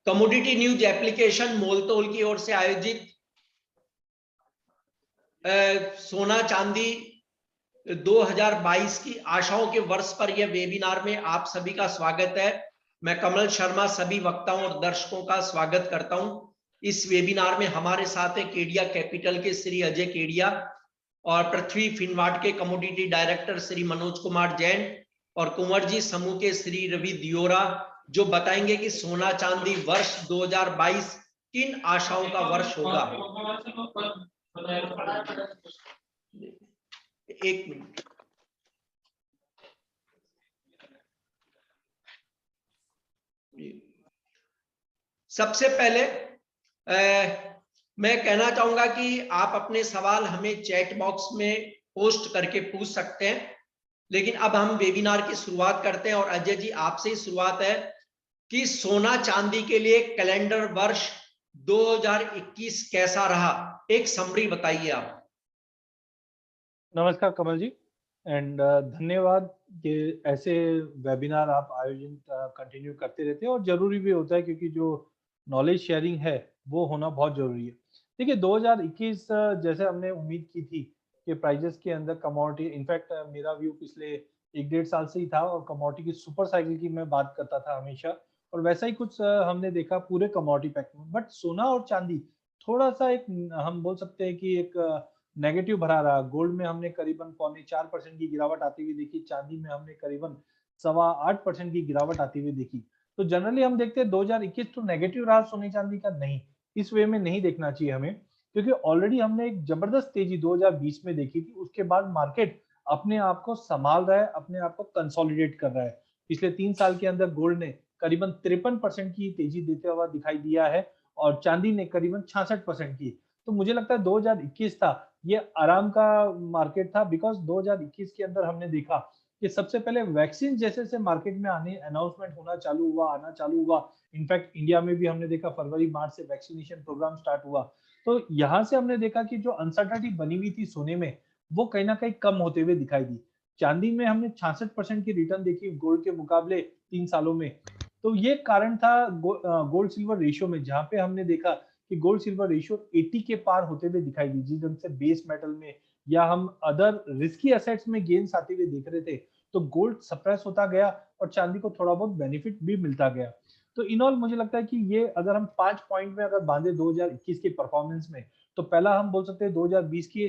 Commodity news application मोलतोल की ओर से आयोजित सोना चांदी 2022 की आशाओं के वर्ष पर यह वेबिनार में आप सभी का स्वागत है। मैं कमल शर्मा सभी वक्ताओं और दर्शकों का स्वागत करता हूं। इस वेबिनार में हमारे साथ है केडिया कैपिटल के श्री अजय केडिया और पृथ्वी फिनवार्ड के कमोडिटी डायरेक्टर श्री मनोज कुमार जैन और कुंवर जी समूह के श्री रवि दियोरा, जो बताएंगे कि सोना चांदी वर्ष 2022 किन आशाओं का वर्ष होगा। एक मिनट। सबसे पहले मैं कहना चाहूंगा कि आप अपने सवाल हमें चैट बॉक्स में पोस्ट करके पूछ सकते हैं, लेकिन अब हम वेबिनार की शुरुआत करते हैं। और अजय जी, आपसे ही शुरुआत है कि सोना चांदी के लिए कैलेंडर वर्ष 2021 कैसा रहा, एक समरी बताइए आप। नमस्कार कमल जी, एंड धन्यवाद कि ऐसे वेबिनार आप आयोजन कंटिन्यू करते रहते हैं, और जरूरी भी होता है क्योंकि जो नॉलेज शेयरिंग है वो होना बहुत जरूरी है। देखिए 2021 जैसे हमने उम्मीद की थी कि प्राइजेस के अंदर कमोडिटी, इनफैक्ट मेरा व्यू पिछले 1-1.5 साल से ही था और कमोडिटी की सुपर साइकिल की मैं बात करता था हमेशा, और वैसा ही कुछ हमने देखा पूरे कमोडिटी पैक में। बट सोना और चांदी थोड़ा सा एक हम बोल सकते हैं कि एक नेगेटिव भरा रहा। गोल्ड में हमने करीबन 4.25% की गिरावट आती हुई देखी, चांदी में हमने करीबन 8.25% की गिरावट आती हुई देखी। तो जनरली हम देखते हैं 2021 तो नेगेटिव रहा सोने चांदी का, नहीं, इस वे में नहीं देखना चाहिए हमें, क्योंकि ऑलरेडी हमने एक जबरदस्त तेजी 2020 में देखी थी। उसके बाद मार्केट अपने आप को संभाल रहा है, अपने आप को कंसोलिडेट कर रहा है। पिछले 3 साल के अंदर गोल्ड ने करीबन 53% की तेजी देते हुआ दिखाई दिया है और चांदी ने करीबन 66% की। तो मुझे लगता है 2021 था, ये आराम का मार्केट था, बिकॉज 2021 के अंदर हमने देखा कि सबसे पहले वैक्सीन जैसे से मार्केट में आने अनाउंसमेंट होना चालू हुआ, आना चालू हुआ। इनफैक्ट इंडिया में भी हमने देखा फरवरी मार्च से वैक्सीनेशन प्रोग्राम स्टार्ट हुआ। तो यहाँ से हमने देखा कि जो अनसर्टेनिटी बनी हुई थी सोने में, वो कहीं ना कहीं कम होते हुए दिखाई दी। चांदी में हमने 66% की रिटर्न देखी गोल्ड के मुकाबले 3 सालों में। तो ये कारण था गोल्ड सिल्वर रेशियो में, जहां पे हमने देखा कि गोल्ड सिल्वर रेशियो 80 के पार होते हुए दिखाई दी। जिस ढंग से बेस मेटल में या हम अदर रिस्की एसेट्स में गेन्स आते हुए देख रहे थे, तो गोल्ड सप्रेस होता गया और चांदी को थोड़ा बहुत बेनिफिट भी मिलता गया। तो इन ऑल मुझे लगता है कि ये अगर हम 5 पॉइंट में अगर बांधे 2021 के परफॉर्मेंस में, तो पहला हम बोल सकते हैं 2020 की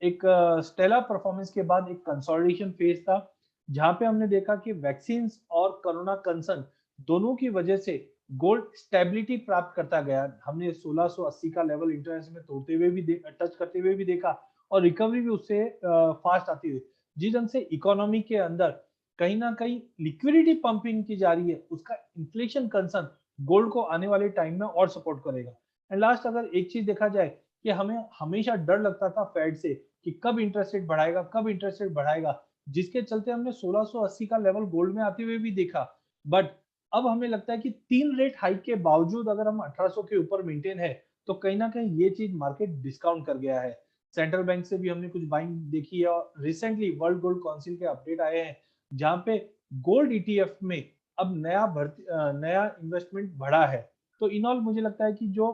एक स्टेलर परफॉर्मेंस के बाद एक कंसोलिडेशन फेज था, जहां पे हमने देखा कि वैक्सीन और कोरोना कंसर्न दोनों की वजह से गोल्ड स्टेबिलिटी प्राप्त करता गया। हमने 1680 का लेवल इंटरनेशनल में तोड़ते हुए भी टच करते हुए भी देखा, और रिकवरी भी उससे फास्ट आती हुई। जिस ढंग से इकोनॉमी के अंदर कहीं ना कहीं लिक्विडिटी पंपिंग की जा रही है, उसका इन्फ्लेशन कंसर्न गोल्ड को आने वाले टाइम में और सपोर्ट करेगा। एंड लास्ट अगर एक चीज देखा जाए कि हमें हमेशा डर लगता था फेड से कि कब इंटरेस्ट रेट बढ़ाएगा, कब इंटरेस्ट रेट बढ़ाएगा, जिसके चलते हमने 1680 का लेवल गोल्ड में आते हुए भी देखा। बट अब हमें लगता है कि 3 रेट हाइक के बावजूद अगर हम 1800 के ऊपर मेंटेन है, तो कहीं ना कहीं ये चीज मार्केट डिस्काउंट कर गया है। सेंट्रल बैंक से भी हमने कुछ बाइंग देखी है, और रिसेंटली वर्ल्ड गोल्ड काउंसिल के अपडेट आए हैं, जहां पे गोल्ड ईटीएफ में अब नया इन्वेस्टमेंट बढ़ा है। तो इन ऑल मुझे लगता है कि जो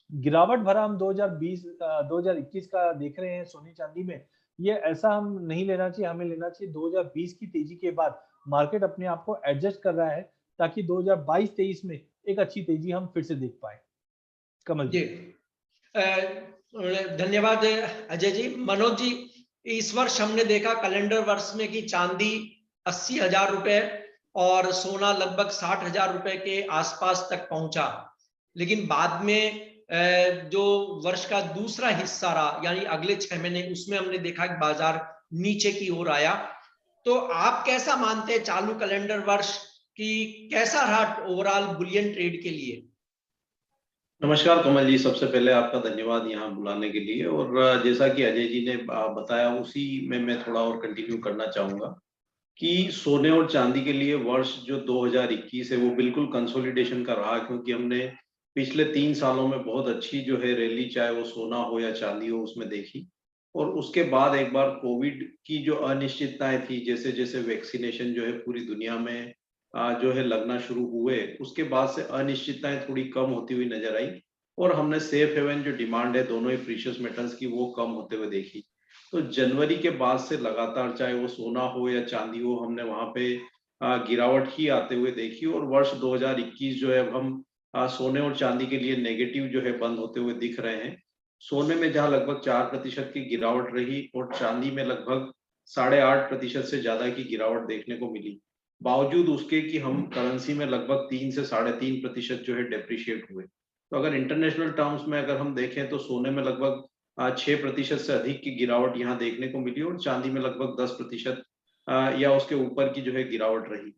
गिरावट भरा हम 2021 का देख रहे हैं सोने चांदी में, ये ऐसा हम नहीं लेना चाहिए। हमें लेना चाहिए 2020 की तेजी के बाद मार्केट अपने आप को एडजस्ट कर रहा है, ताकि 2022-23 में एक अच्छी तेजी हम फिर से देख पाए। कमल जी। धन्यवाद अजय जी। मनोज जी, इस वर्ष हमने देखा कैलेंडर वर्ष में कि चांदी 80,000 रुपए और सोना लगभग 60,000 रुपए के आसपास तक पहुंचा, लेकिन बाद में जो वर्ष का दूसरा हिस्सा रहा, यानी अगले 6 महीने, उसमें हमने देखा कि बाजार नीचे की ओर आया। तो आप कैसा मानते हैं चालू कैलेंडर वर्ष की कैसा रहा ओवरऑल बुलियन ट्रेड के लिए? नमस्कार कमल जी, सबसे पहले आपका धन्यवाद यहाँ बुलाने के लिए। और जैसा कि अजय जी ने बताया, उसी में मैं थोड़ा और कंटिन्यू करना चाहूंगा कि सोने और चांदी के लिए वर्ष जो 2021 है वो बिल्कुल कंसोलिडेशन का रहा, क्योंकि हमने पिछले 3 सालों में बहुत अच्छी जो है रैली, चाहे वो सोना हो या चांदी हो, उसमें देखी। और उसके बाद एक बार कोविड की जो अनिश्चितताएं थी, जैसे जैसे वैक्सीनेशन जो है पूरी दुनिया में जो है लगना शुरू हुए, उसके बाद से अनिश्चितताएं थोड़ी कम होती हुई नजर आई और हमने सेफ हेवन जो डिमांड है दोनों ही प्रीशियस मेटल्स की वो कम होते हुए देखी। तो जनवरी के बाद से लगातार चाहे वो सोना हो या चांदी हो, हमने वहां पे गिरावट ही आते हुए देखी और वर्ष 2021 जो है अब हम सोने और चांदी के लिए नेगेटिव जो है बंद होते हुए दिख रहे हैं। सोने में जहां लगभग 4% की गिरावट रही और चांदी में लगभग 8.5% से ज्यादा की गिरावट देखने को मिली, बावजूद उसके कि हम करेंसी में लगभग 3 से 3.5% जो है डेप्रिशिएट हुए। तो अगर इंटरनेशनल टर्म्स में अगर हम देखें तो सोने में लगभग 6% से अधिक की गिरावट यहाँ देखने को मिली और चांदी में लगभग 10% या उसके ऊपर की जो है गिरावट रही।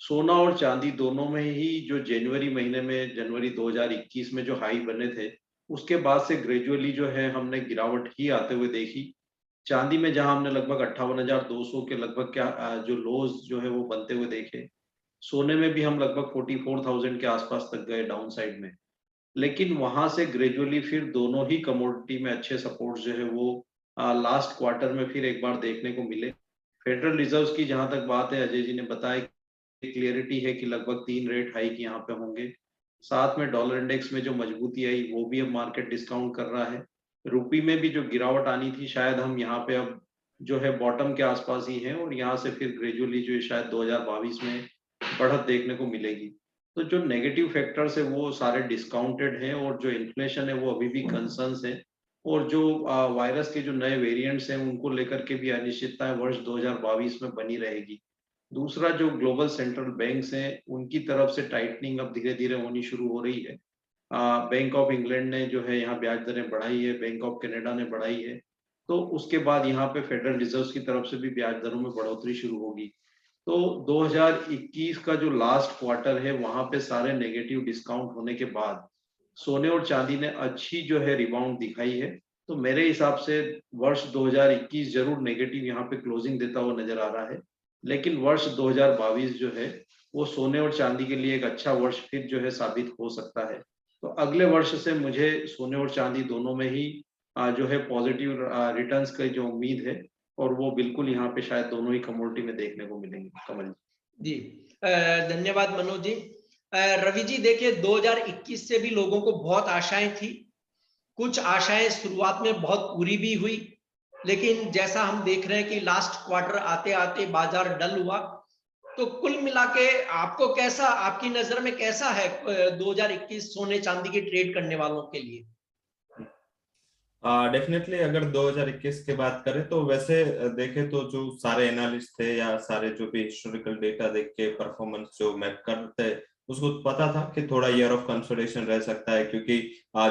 सोना और चांदी दोनों में ही जो जनवरी महीने में, जनवरी 2021 में जो हाई बने थे, उसके बाद से ग्रेजुअली जो है हमने गिरावट ही आते हुए देखी। चांदी में जहां हमने लगभग 58,200 के लगभग जो लोज जो है वो बनते हुए देखे, सोने में भी हम लगभग 44,000 के आसपास तक गए डाउन साइड में। लेकिन वहां से ग्रेजुअली फिर दोनों ही कमोडिटी में अच्छे सपोर्ट जो है वो लास्ट क्वार्टर में फिर एक बार देखने को मिले। फेडरल रिजर्व की जहां तक बात है, अजय जी ने बताया क्लियरिटी है कि लगभग 3 रेट हाइक यहाँ पे होंगे। साथ में डॉलर इंडेक्स में जो मजबूती आई वो भी अब मार्केट डिस्काउंट कर रहा है। रुपी में भी जो गिरावट आनी थी, शायद हम यहाँ पे अब जो है बॉटम के आसपास ही हैं और यहाँ से फिर ग्रेजुअली जो है शायद 2022 में बढ़त देखने को मिलेगी। तो जो नेगेटिव फैक्टर्स है वो सारे डिस्काउंटेड हैं और जो इन्फ्लेशन है वो अभी भी कंसर्न्स है और जो वायरस के जो नए वेरिएंट्स हैं उनको लेकर के भी अनिश्चितताएं वर्ष 2022 में बनी रहेगी। दूसरा, जो ग्लोबल सेंट्रल बैंक्स हैं उनकी तरफ से टाइटनिंग अब धीरे धीरे होनी शुरू हो रही है। बैंक ऑफ इंग्लैंड ने जो है यहाँ ब्याज दरें बढ़ाई है, बैंक ऑफ कनाडा ने बढ़ाई है, तो उसके बाद यहाँ पे फेडरल रिजर्व की तरफ से भी ब्याज दरों में बढ़ोतरी शुरू होगी। तो 2021 का जो लास्ट क्वार्टर है वहां पे सारे नेगेटिव डिस्काउंट होने के बाद सोने और चांदी ने अच्छी जो है रिबाउंड दिखाई है। तो मेरे हिसाब से वर्ष 2021 जरूर नेगेटिव यहाँ पे क्लोजिंग देता हुआ नजर आ रहा है, लेकिन वर्ष 2022 जो है वो सोने और चांदी के लिए एक अच्छा वर्ष फिर जो है साबित हो सकता है। तो अगले वर्ष से मुझे सोने और चांदी दोनों में ही जो है पॉजिटिव रिटर्न्स की जो उम्मीद है और वो बिल्कुल यहाँ पे शायद दोनों ही कमोडिटी में देखने को मिलेंगे। कमल जी, धन्यवाद मनोज जी। रवि जी, देखिए 2021 से भी लोगों को बहुत आशाएं थी। कुछ आशाएं शुरुआत में बहुत पूरी भी हुई, लेकिन जैसा हम देख रहे हैं कि लास्ट क्वार्टर आते आते बाजार डल हुआ। तो कुल मिला के आपको कैसा, आपकी नजर में कैसा है 2021 सोने चांदी की ट्रेड करने वालों के लिए? डेफिनेटली अगर 2021 की बात करें तो वैसे देखें तो जो सारे एनालिस्ट थे या सारे जो भी हिस्टोरिकल डेटा देख के परफॉर्मेंस जो मैप करते उसको पता था कि थोड़ा ईयर ऑफ कंसोलिडेशन रह सकता है, क्योंकि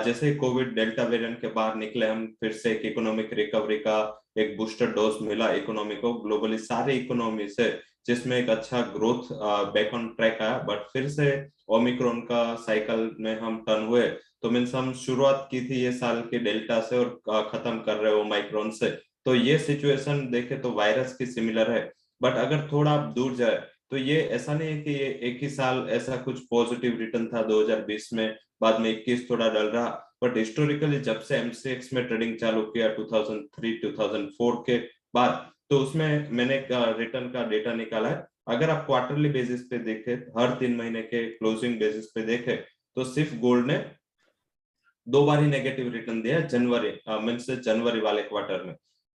जैसे कोविड डेल्टा वेरिएंट के बाहर निकले हम, फिर से एक इकोनॉमिक रिकवरी का एक बूस्टर डोज मिला इकोनॉमी को, ग्लोबली सारे इकोनॉमी से, जिसमें एक अच्छा ग्रोथ बैक ऑन ट्रैक आया। बट फिर से ओमिक्रॉन का साइकिल में हम टर्न हुए, तो मीन्स हम शुरुआत की थी ये साल के डेल्टा से और खत्म कर रहे हो ओमिक्रॉन से। तो ये सिचुएशन देखे तो वायरस की सिमिलर है। बट अगर थोड़ा आप दूर जाए तो ये ऐसा नहीं है कि ये एक ही साल ऐसा कुछ पॉजिटिव रिटर्न था 2020 में, बाद में 21 थोड़ा डल रहा। बट हिस्टोरिकली जब से एमसीएक्स में ट्रेडिंग चालू किया 2003-2004 के बाद, तो उसमें मैंने रिटर्न का डेटा निकाला है। अगर आप क्वार्टरली बेसिस पे देखें, हर 3 महीने के क्लोजिंग बेसिस पे देखें, तो सिर्फ गोल्ड ने 2 बार ही नेगेटिव रिटर्न दिया जनवरी मीन्स जनवरी वाले क्वार्टर में।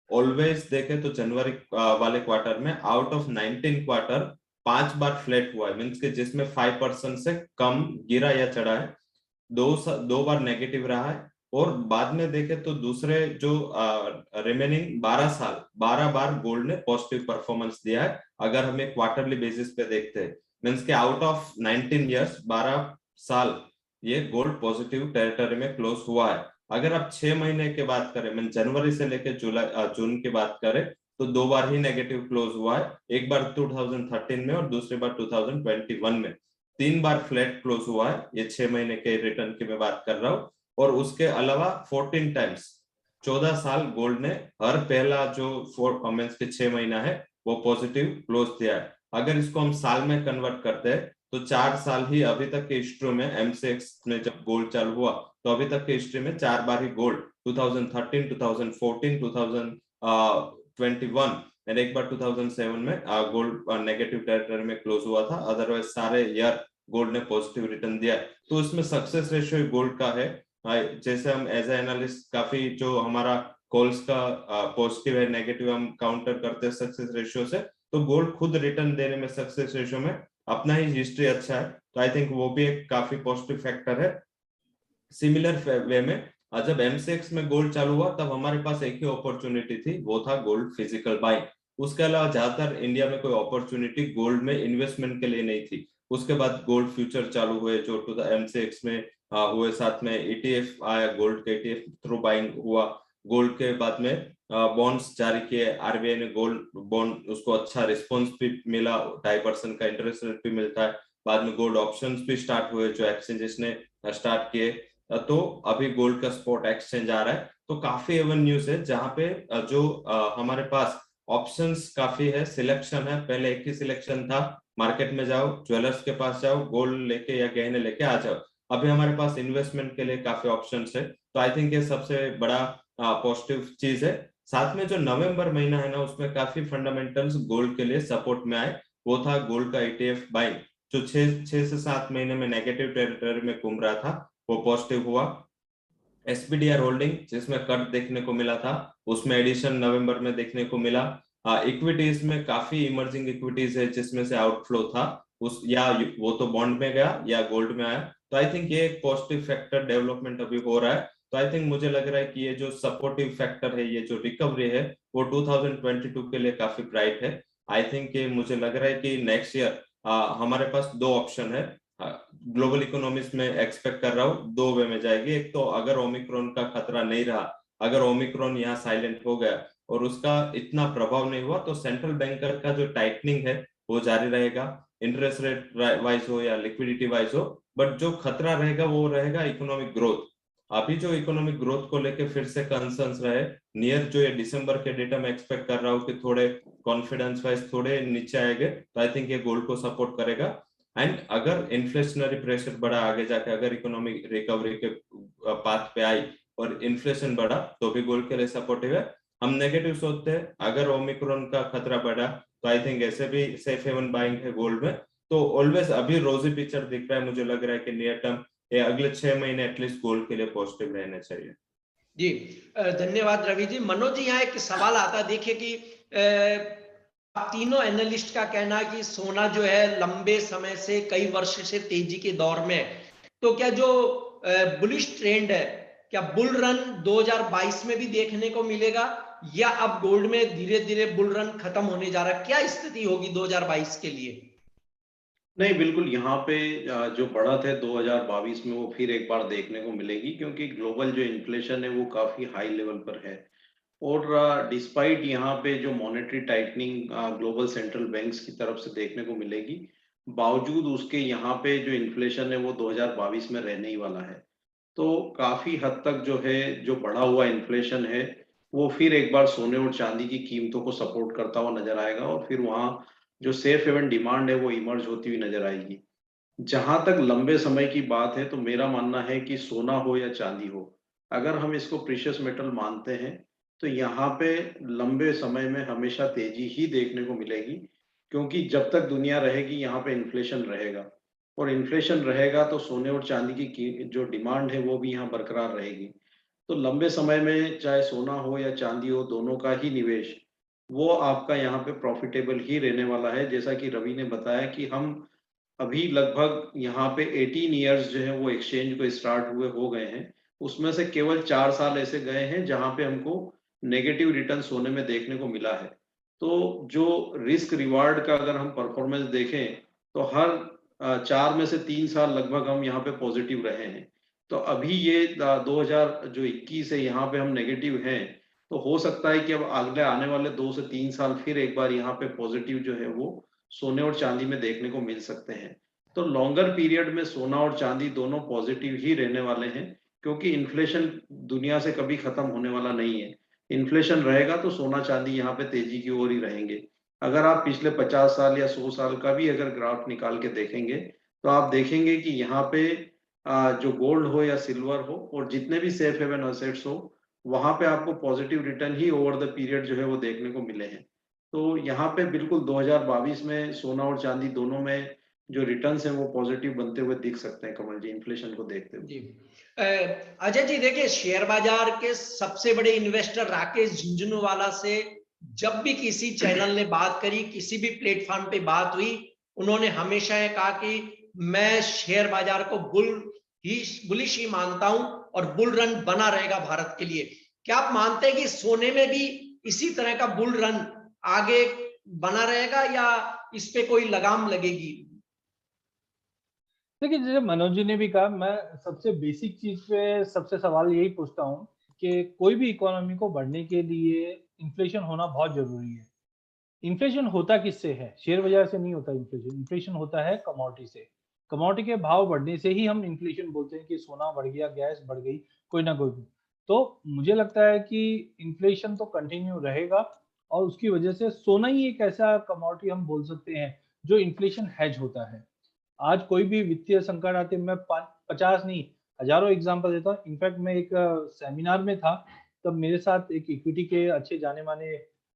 ऑलवेज देखे तो जनवरी वाले क्वार्टर में out of 19 quarter 5 bar flat हुआ है, मीन्स के जिसमें 5% से कम गिरा या चढ़ा है, दो बार नेगेटिव रहा है। और बाद में देखे तो दूसरे जो रिमेनिंग 12 साल 12 बार गोल्ड ने पॉजिटिव परफॉर्मेंस दिया है, अगर हमें क्वार्टरली बेसिस पे देखते हैं। मीन्स के आउट ऑफ 19 ईयर्स 12 साल ये गोल्ड पॉजिटिव टेरिटरी में क्लोज हुआ है। अगर आप 6 महीने के बात करें, मीन जनवरी से लेकर जून की बात करें, तो 2 बार ही नेगेटिव क्लोज हुआ है, एक बार 2013 में और दूसरी बार 2021 में। 3 बार फ्लैट क्लोज हुआ है, ये 6 महीने के रिटर्न की मैं बात कर रहा हूँ। और उसके अलावा 14 टाइम्स 14 साल गोल्ड ने हर पहला जो 6 महीना है वो पॉजिटिव क्लोज दिया है। अगर इसको हम साल में कन्वर्ट करते हैं तो 4 साल ही अभी तक के हिस्ट्री में, एमसीएक्स में जब गोल्ड चालू हुआ तो अभी तक के हिस्ट्री में 4 बार ही गोल्ड 2013, 2014, 2021 एंड एक बार 2007 में गोल्ड नेगेटिव टेरिटरी में क्लोज हुआ था, अदरवाइज सारे ईयर गोल्ड ने पॉजिटिव रिटर्न दिया। तो इसमें सक्सेस रेशियो गोल्ड का है। जैसे हम एज एनालिस्ट काफी जो हमारा कॉल्स का पॉजिटिव है नेगेटिव हम काउंटर करते हैं सक्सेस रेशियो से, तो गोल्ड खुद रिटर्न देने में सक्सेस रेशियो में अपना ही हिस्ट्री अच्छा है, तो आई थिंक वो भी एक काफी पॉजिटिव फैक्टर है। सिमिलर वे में जब एमसीएक्स में गोल्ड चालू हुआ तब हमारे पास एक ही अपॉर्चुनिटी थी, वो था गोल्ड फिजिकल बाइंग। उसके अलावा ज्यादातर इंडिया में कोई अपॉर्चुनिटी गोल्ड में इन्वेस्टमेंट के लिए नहीं थी। उसके बाद गोल्ड फ्यूचर चालू हुए जो एमसीएक्स में हुए, साथ में ईटीएफ आया, गोल्ड के ईटीएफ थ्रू बाइंग हुआ। गोल्ड के बाद में बॉन्ड्स जारी किए, आरबीआई ने गोल्ड बॉन्ड, उसको अच्छा रिस्पॉन्स भी मिला, 2.5% का इंटरेस्ट रेट भी मिलता है। बाद में गोल्ड ऑप्शंस भी स्टार्ट हुए जो एक्सचेंजेस ने स्टार्ट किए, तो अभी गोल्ड का स्पॉट एक्सचेंज आ रहा है। तो काफी एवेन्यूज है जहां पे जो हमारे पास ऑप्शंस काफी है, सिलेक्शन है। पहले एक ही सिलेक्शन था, मार्केट में जाओ, ज्वेलर्स के पास जाओ, गोल्ड लेके या गहने लेके आ जाओ। अभी हमारे पास इन्वेस्टमेंट के लिए काफी ऑप्शंस है, तो आई थिंक ये सबसे बड़ा पॉजिटिव चीज है। साथ में जो नवंबर महीना है ना, उसमें काफी फंडामेंटल्स गोल्ड के लिए सपोर्ट में आए, वो था गोल्ड का ईटीएफ बाइंग जो 6 से 7 महीने में नेगेटिव टेरिटरी में घूम रहा था, वो पॉजिटिव हुआ। एसपीडीआर होल्डिंग जिसमें कट देखने को मिला था, उसमें एडिशन नवंबर में देखने को मिला। इक्विटीज में काफी इमर्जिंग इक्विटीज है जिसमें से आउटफ्लो था, उस या वो तो बॉन्ड में गया या गोल्ड में आया। तो आई थिंक ये एक पॉजिटिव फैक्टर डेवलपमेंट अभी हो रहा है। तो आई थिंक मुझे लग रहा है कि ये जो सपोर्टिव फैक्टर है, ये जो रिकवरी है, वो 2022 के लिए काफी ब्राइट है। आई थिंक ये मुझे लग रहा है कि नेक्स्ट ईयर हमारे पास 2 ऑप्शन है। ग्लोबल इकोनॉमिक्स में एक्सपेक्ट कर रहा हूँ 2 वे में जाएगी। एक तो अगर ओमिक्रॉन का खतरा नहीं रहा, अगर ओमिक्रॉन यहाँ साइलेंट हो गया और उसका इतना प्रभाव नहीं हुआ, तो सेंट्रल बैंकर का जो टाइटनिंग है वो जारी रहेगा, इंटरेस्ट रेट वाइज हो या लिक्विडिटी वाइज हो। बट जो खतरा रहेगा वो रहेगा इकोनॉमिक ग्रोथ। अभी जो इकोनॉमिक ग्रोथ को लेके फिर से कंसर्न्स रहे, नियर जो ये दिसंबर के डेटा में एक्सपेक्ट कर रहा हूँ कि थोड़े कॉन्फिडेंस वाइज थोड़े नीचे आएंगे, तो आई थिंक ये गोल्ड को सपोर्ट करेगा। एंड अगर इन्फ्लेशनरी प्रेशर बढ़ा आगे जाके, अगर इकोनॉमिक रिकवरी के पाथ पे आई और इन्फ्लेशन बढ़ा, तो भी गोल्ड के लिए सपोर्टिव है। हम नेगेटिव सोचते हैं, अगर ओमिक्रॉन का खतरा बढ़ा तो आई थिंक ऐसे भी सेफ हेवन बाइंग है गोल्ड में। तो ऑलवेज अभी रोजी पिक्चर दिख रहा है, मुझे लग रहा है कि नियर टर्म ये अगले 6 महीने एटलीस्ट गोल्ड के लिए पॉजिटिव रहने चाहिए। जी धन्यवाद रवि जी। मनोज जी, यहाँ एक सवाल आता है, देखिए कि आप तीनों एनालिस्ट का कहना है कि सोना जो है लंबे समय से, कई वर्ष से तेजी के दौर में, तो क्या जो बुलिश ट्रेंड है, क्या बुल रन 2022 में भी देखने को मिलेगा, या अब गोल्ड में धीरे धीरे बुल रन खत्म होने जा रहा है? क्या स्थिति होगी 2022 के लिए? नहीं, बिल्कुल यहाँ पे जो बढ़त है 2022 में वो फिर एक बार देखने को मिलेगी, क्योंकि ग्लोबल जो इन्फ्लेशन है वो काफी हाई लेवल पर है। और डिस्पाइट यहाँ पे जो monetary tightening global central banks की तरफ से देखने को मिलेगी, बावजूद उसके यहाँ पे जो इन्फ्लेशन है वो 2022 में रहने ही वाला है। तो काफी हद तक जो है, जो बढ़ा हुआ इन्फ्लेशन है वो फिर एक बार सोने और चांदी की कीमतों को सपोर्ट करता हुआ नजर आएगा, और फिर वहाँ जो सेफ हेवन डिमांड है वो इमर्ज होती हुई नजर आएगी। जहां तक लंबे समय की बात है, तो मेरा मानना है कि सोना हो या चांदी हो, अगर हम इसको प्रीशियस मेटल मानते हैं, तो यहाँ पे लंबे समय में हमेशा तेजी ही देखने को मिलेगी, क्योंकि जब तक दुनिया रहेगी यहाँ पे इन्फ्लेशन रहेगा, और इन्फ्लेशन रहेगा तो सोने और चांदी की जो डिमांड है वो भी यहाँ बरकरार रहेगी। तो लंबे समय में चाहे सोना हो या चांदी हो, दोनों का ही निवेश वो आपका यहाँ पे प्रॉफिटेबल ही रहने वाला है। जैसा कि रवि ने बताया कि हम अभी लगभग यहाँ पे 18 इयर्स जो है वो एक्सचेंज को स्टार्ट हुए हो गए हैं, उसमें से केवल 4 साल ऐसे गए हैं जहाँ पे हमको नेगेटिव रिटर्न होने में देखने को मिला है। तो जो रिस्क रिवार्ड का अगर हम परफॉर्मेंस देखें, तो हर 4 में से 3 साल लगभग हम यहाँ पे पॉजिटिव रहे हैं। तो अभी ये 2021 है, यहाँ पे हम नेगेटिव हैं, तो हो सकता है कि अब अगले आने वाले 2 से 3 साल फिर एक बार यहाँ पे पॉजिटिव जो है वो सोने और चांदी में देखने को मिल सकते हैं। तो लॉन्गर पीरियड में सोना और चांदी दोनों पॉजिटिव ही रहने वाले हैं, क्योंकि इन्फ्लेशन दुनिया से कभी खत्म होने वाला नहीं है। इन्फ्लेशन रहेगा तो सोना चांदी यहाँ पे तेजी की ओर ही रहेंगे। अगर आप पिछले 50 साल या 100 साल का भी अगर ग्राफ निकाल के देखेंगे, तो आप देखेंगे कि यहाँ पे जो गोल्ड हो या सिल्वर हो और जितने भी सेफ हेवन असेट्स हो, वहां पे आपको positive return he over the period जो है वो देखने को मिले हैं। तो यहाँ पे बिल्कुल 2022 में सोना और चांदी दोनों में जो रिटर्न्स हैं वो पॉजिटिव बनते हुए दिख सकते हैं कमल जी, इन्फ्लेशन को देखते हुए। जी अजय जी, देखिए शेयर बाजार के सबसे बड़े इन्वेस्टर राकेश झुंझुनवाला से जब भी किसी चैनल ने बात करी, किसी भी प्लेटफॉर्म पे बात हुई, उन्होंने हमेशा ये कहा कि मैं शेयर बाजार को बुलिश ही मानता हूं और बुल रन बना रहेगा भारत के लिए। क्या आप मानते हैं कि सोने में भी इसी तरह का बुल रन आगे बना रहेगा या इस पे कोई लगाम लगेगी? देखिए, जैसे मनोज जी ने भी कहा, मैं सबसे बेसिक चीज पे सबसे सवाल यही पूछता हूँ कि कोई भी इकोनॉमी को बढ़ने के लिए इन्फ्लेशन होना बहुत जरूरी है। इन्फ्लेशन होता किससे है? शेयर बाजार से नहीं होता इन्फ्लेशन। इन्फ्लेशन होता है कमोडिटी से। कमोडिटी के भाव बढ़ने से ही हम इन्फ्लेशन बोलते हैं कि सोना बढ़ गया, गैस बढ़ गई, कोई ना कोई। तो मुझे लगता है कि इन्फ्लेशन तो कंटिन्यू रहेगा और उसकी वजह से सोना ही एक ऐसा कमोडिटी हम बोल सकते हैं जो इन्फ्लेशन हेज होता है। आज कोई भी वित्तीय संकट आते, मैं 50 नहीं, हजारों एग्जांपल देता हूँ। इनफैक्ट मैं एक सेमिनार में था, तब मेरे साथ एक इक्विटी के अच्छे जाने माने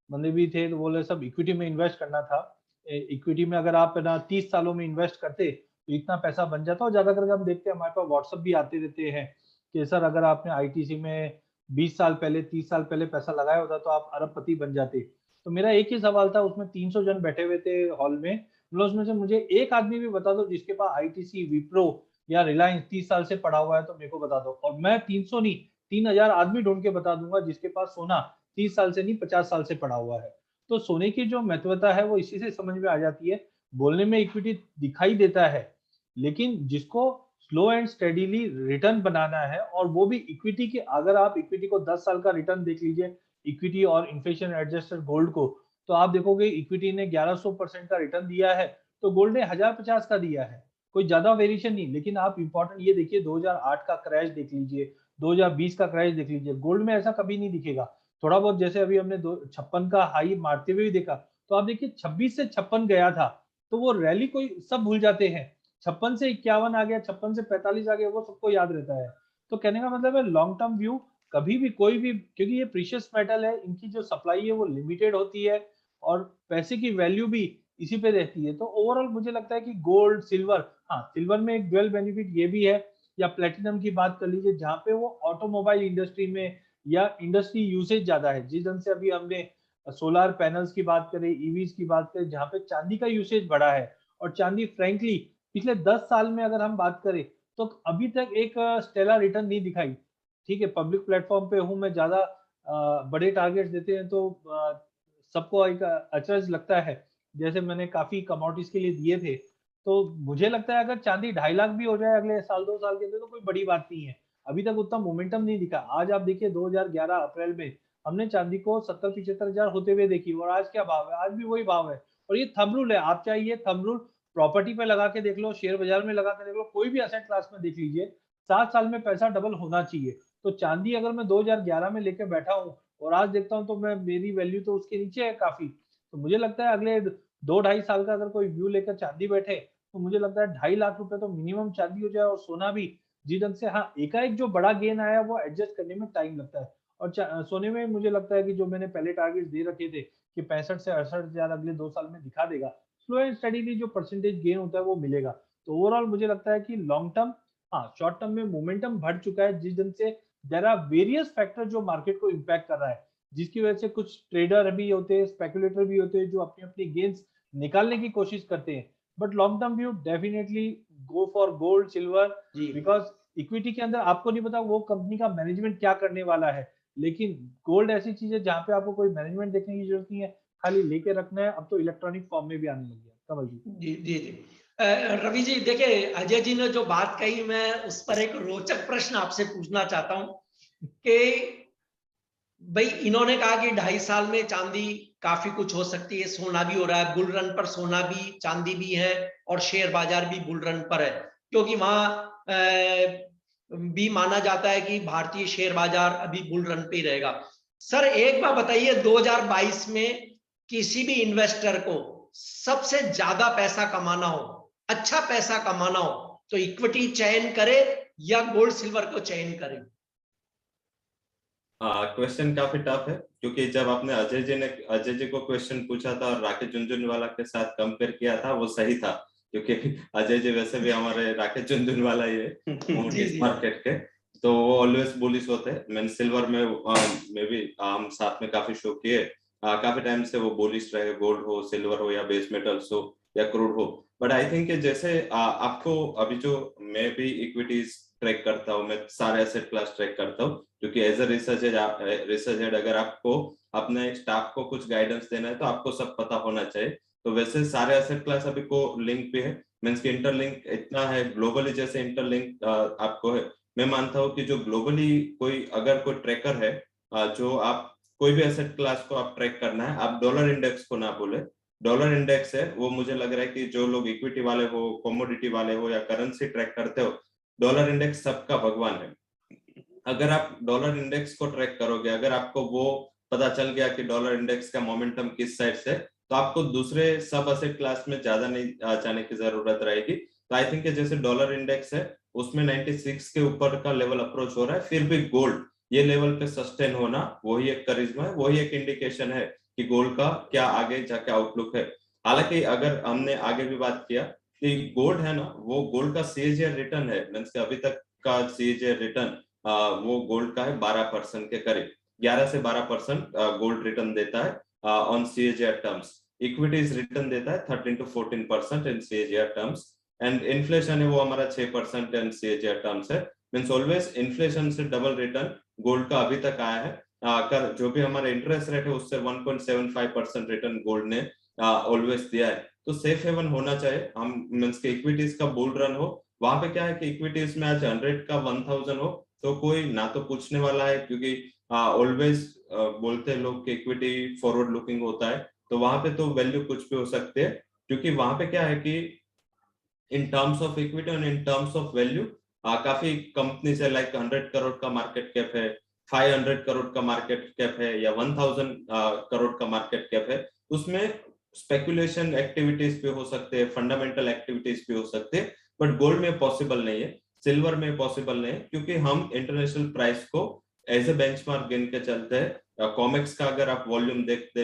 बंदे भी थे, तो बोले सब इक्विटी में इन्वेस्ट करना था। इक्विटी में अगर आप ना 30 सालों में इन्वेस्ट करते तो इतना पैसा बन जाता। और ज्यादा करके हम देखते हैं, हमारे पास व्हाट्सएप भी आते रहते हैं कि सर अगर आपने आईटीसी में 20 साल पहले, 30 साल पहले पैसा लगाया होता तो आप अरबपति बन जाते। तो मेरा एक ही सवाल था, उसमें 300 जन बैठे हुए थे हॉल में, मतलब उसमें से मुझे एक आदमी भी बता दो जिसके पास आईटीसी, विप्रो या रिलायंस 30 साल से पड़ा हुआ है, तो मेरे को बता दो। और मैं 300 नहीं, 3000 आदमी ढूंढ के बता दूंगा जिसके पास सोना 30 साल से नहीं 50 साल से पड़ा हुआ है। तो सोने की जो महत्वता है वो इसी से समझ में आ जाती है। बोलने में इक्विटी दिखाई देता है, लेकिन जिसको स्लो एंड स्टेडीली रिटर्न बनाना है, और वो भी इक्विटी के, अगर आप इक्विटी को 10 साल का रिटर्न देख लीजिए, इक्विटी और इन्फ्लेशन एडजस्टेड गोल्ड को, तो आप देखोगे इक्विटी ने 1100% का रिटर्न दिया है, तो गोल्ड ने 1050 का दिया है। कोई ज्यादा वेरिएशन नहीं। लेकिन आप इंपॉर्टेंट ये देखिए, 2008 का क्रैश देख लीजिए, 2020 का क्रैश देख लीजिए, गोल्ड में ऐसा कभी नहीं दिखेगा। थोड़ा बहुत जैसे अभी हमने 56 का हाई मारते हुए भी देखा, तो आप देखिए 26 से 56 गया था, तो वो रैली कोई सब भूल जाते हैं। 56 से 51 आ गया, 56 से 45 आ गया, वो सबको याद रहता है। तो कहने का मतलब है लॉन्ग टर्म व्यू कभी भी कोई भी, क्योंकि ये प्रीशियस मेटल है, इनकी जो सप्लाई है वो लिमिटेड होती है और पैसे की वैल्यू भी इसी पे रहती है। तो ओवरऑल मुझे लगता है कि गोल्ड, सिल्वर, हाँ सिल्वर में एक ड्वेल बेनिफिट ये भी है, या प्लेटिनम की बात कर लीजिए, जहाँ पे वो ऑटोमोबाइल इंडस्ट्री में या इंडस्ट्री यूसेज ज्यादा है। जिस ढंग से अभी हमने सोलर पैनल्स की बात करें, ईवीज की बात करें, जहाँ पे चांदी का यूसेज बढ़ा है। और चांदी फ्रेंकली पिछले 10 साल में अगर हम बात करें तो अभी तक एक स्टेलर रिटर्न नहीं दिखाई। ठीक है, पब्लिक प्लेटफॉर्म पे हूँ मैं, ज्यादा बड़े टारगेट्स देते हैं तो सबको एक अचरज लगता है। जैसे मैंने काफी कमोडिटीज के लिए दिए थे, तो मुझे लगता है अगर चांदी 2.5 लाख भी हो जाए अगले साल 2 साल के अंदर तो कोई बड़ी बात नहीं है। अभी तक उतना मोमेंटम नहीं दिखा। आज आप देखिए 2011 अप्रैल में हमने चांदी को 70-75 हजार होते हुए देखी, और आज क्या भाव है? आज भी वही भाव है। और ये थंब रूल है, आप चाहे ये थंब रूल प्रॉपर्टी पे लगा के देख लो, शेयर बाजार में लगा के देख लो, कोई भी असेट क्लास में देख लीजिए, 7 साल में पैसा डबल होना चाहिए। तो चांदी अगर मैं 2011 में लेके बैठा हूँ और आज देखता हूँ तो मैं, मेरी वैल्यू तो उसके नीचे है काफी। तो मुझे लगता है अगले 2-2.5 साल का अगर कोई व्यू लेकर चांदी बैठे, तो मुझे लगता है 2.5 लाख रुपए तो मिनिमम चांदी हो जाए, और सोना भी जिस ढंग से, हाँ एकाएक जो बड़ा गेन आया वो एडजस्ट करने में टाइम लगता है। और सोने में मुझे लगता है कि जो मैंने पहले टारगेट दे रखे थे कि 65 से 68 हजार अगले 2 साल में दिखा देगा, स्लो एंड स्टडीली जो परसेंटेज गेन होता है वो मिलेगा। तो ओवरऑल मुझे लगता है कि लॉन्ग टर्म, हाँ शॉर्ट टर्म में मोमेंटम बढ़ चुका है, जिस ढंग से देयर आर वेरियस फैक्टर जो मार्केट को इम्पैक्ट कर रहा है, जिसकी वजह से कुछ ट्रेडर भी होते हैं, स्पेकुलेटर भी होते हैं जो अपनी अपनी गेन्स निकालने की कोशिश करते हैं। But long term view definitely go for gold, silver, जी बिकॉज इक्विटी के अंदर आपको नहीं पता वो कंपनी का मैनेजमेंट क्या करने वाला है। लेकिन गोल्ड ऐसी चीज है जहां पे आपको कोई मैनेजमेंट देखने की जरूरत नहीं है, खाली लेके रखना है। अब तो इलेक्ट्रॉनिक फॉर्म में भी आने लग गया। कमल जी। जी जी जी रवि जी, देखिए अजय जी ने जो बात कही, मैं उस पर एक रोचक प्रश्न आपसे पूछना चाहता हूं कि भाई इन्होंने कहा कि 2.5 साल में चांदी काफी कुछ हो सकती है, सोना भी हो रहा है, बुल रन पर सोना भी, चांदी भी है, और शेयर बाजार भी बुल रन पर है, क्योंकि वहां भी माना जाता है कि भारतीय शेयर बाजार अभी बुल रन पे ही रहेगा। सर एक बार बताइए, 2022 में किसी भी इन्वेस्टर को सबसे ज्यादा पैसा कमाना हो, अच्छा पैसा कमाना हो, तो इक्विटी चयन करे या गोल्ड सिल्वर को चयन करे? क्वेश्चन काफी टफ है, क्योंकि जब आपने अजय जी को क्वेश्चन पूछा था और राकेश झुनझुनवाला के साथ कंपेयर किया था, वो सही था, क्योंकि अजय जी वैसे भी हमारे राकेश झुनझुनवाला ही है जी इस जी मार्केट के, तो वो ऑलवेज बुलिश होते हैं। मैंने सिल्वर में भी हम साथ में काफी शो किए, काफी टाइम से वो बुलिश रहे, गोल्ड हो, सिल्वर हो, या बेस मेटल्स हो, या क्रूड हो। बट आई थिंक जैसे आपको अभी जो मैं भी इक्विटीज ट्रैक करता हूँ, मैं सारे एसेट क्लास ट्रैक करता हूँ, क्योंकि एज अ रिसर्च हेड अगर आपको अपने स्टाफ को कुछ गाइडेंस देना है तो आपको सब पता होना चाहिए। तो वैसे सारे एसेट क्लास अभी को लिंक पे है, मीन्स की इंटरलिंक इतना है ग्लोबली, जैसे इंटरलिंक आपको है। मैं मानता हूँ कि जो ग्लोबली कोई अगर कोई ट्रैकर है, जो आप कोई भी एसेट क्लास को आप ट्रैक करना है, आप डॉलर इंडेक्स को ना बोले। डॉलर इंडेक्स है वो, मुझे लग रहा है कि जो लोग इक्विटी वाले हो, कमोडिटी वाले हो, या करेंसी ट्रैक करते हो, डॉलर इंडेक्स सबका भगवान है। अगर आप डॉलर इंडेक्स को ट्रैक करोगे, अगर आपको वो पता चल गया कि डॉलर इंडेक्स का मोमेंटम किस साइड से, तो आपको दूसरे सब एसेट क्लास में ज्यादा नहीं जाने की जरूरत रहेगी। तो आई थिंक जैसे डॉलर इंडेक्स है उसमें 96 के ऊपर का लेवल अप्रोच हो रहा है, फिर भी गोल्ड ये लेवल पे सस्टेन होना, वही एक करिश्मा है, वही एक इंडिकेशन है कि गोल्ड का क्या आगे जाके आउटलुक है। हालांकि अगर हमने आगे भी बात किया कि गोल्ड है ना, वो गोल्ड का सीएजीआर रिटर्न है, मींस अभी तक का सीएजीआर रिटर्न वो गोल्ड का है 12% के करीब, 11 से 12% गोल्ड रिटर्न देता है on CAGR terms. Equities return देता है 13 to 14% in CAGR terms, and inflation है वो हमारा 6% इन सीएजीआर टर्म्स है। मींस ऑलवेज इन्फ्लेशन से डबल रिटर्न गोल्ड का अभी तक आया है। कर जो भी हमारा इंटरेस्ट रेट है उससे 1.75% रिटर्न गोल्ड ने ऑलवेज दिया है। तो सेफ हेवन होना चाहिए हम, मींस के इक्विटीज का बुल रन हो, वहां पे क्या है कि इक्विटीज में आज 100 का 1000 हो तो कोई ना तो पूछने वाला है, क्योंकि ऑलवेज बोलते हैं लोग कि इक्विटी फॉरवर्ड लुकिंग होता है, तो वहां पे तो वैल्यू कुछ भी हो सकती है, क्योंकि वहां पे क्या है कि इन टर्म्स ऑफ इक्विटी और इन टर्म्स ऑफ वैल्यू काफी कंपनी से लाइक 100 करोड़ का मार्केट कैप है, 500 करोड़ का मार्केट कैप है, या 1000 करोड़ का मार्केट कैप है, उसमें स्पेकुलेशन एक्टिविटीज भी हो सकते हैं, फंडामेंटल एक्टिविटीज भी हो सकते हैं, बट गोल्ड में पॉसिबल नहीं है, सिल्वर में पॉसिबल नहीं है, क्योंकि हम इंटरनेशनल प्राइस को एज ए बेंचमार्क गिन के चलते हैं। कॉमेक्स का अगर आप वॉल्यूम देखते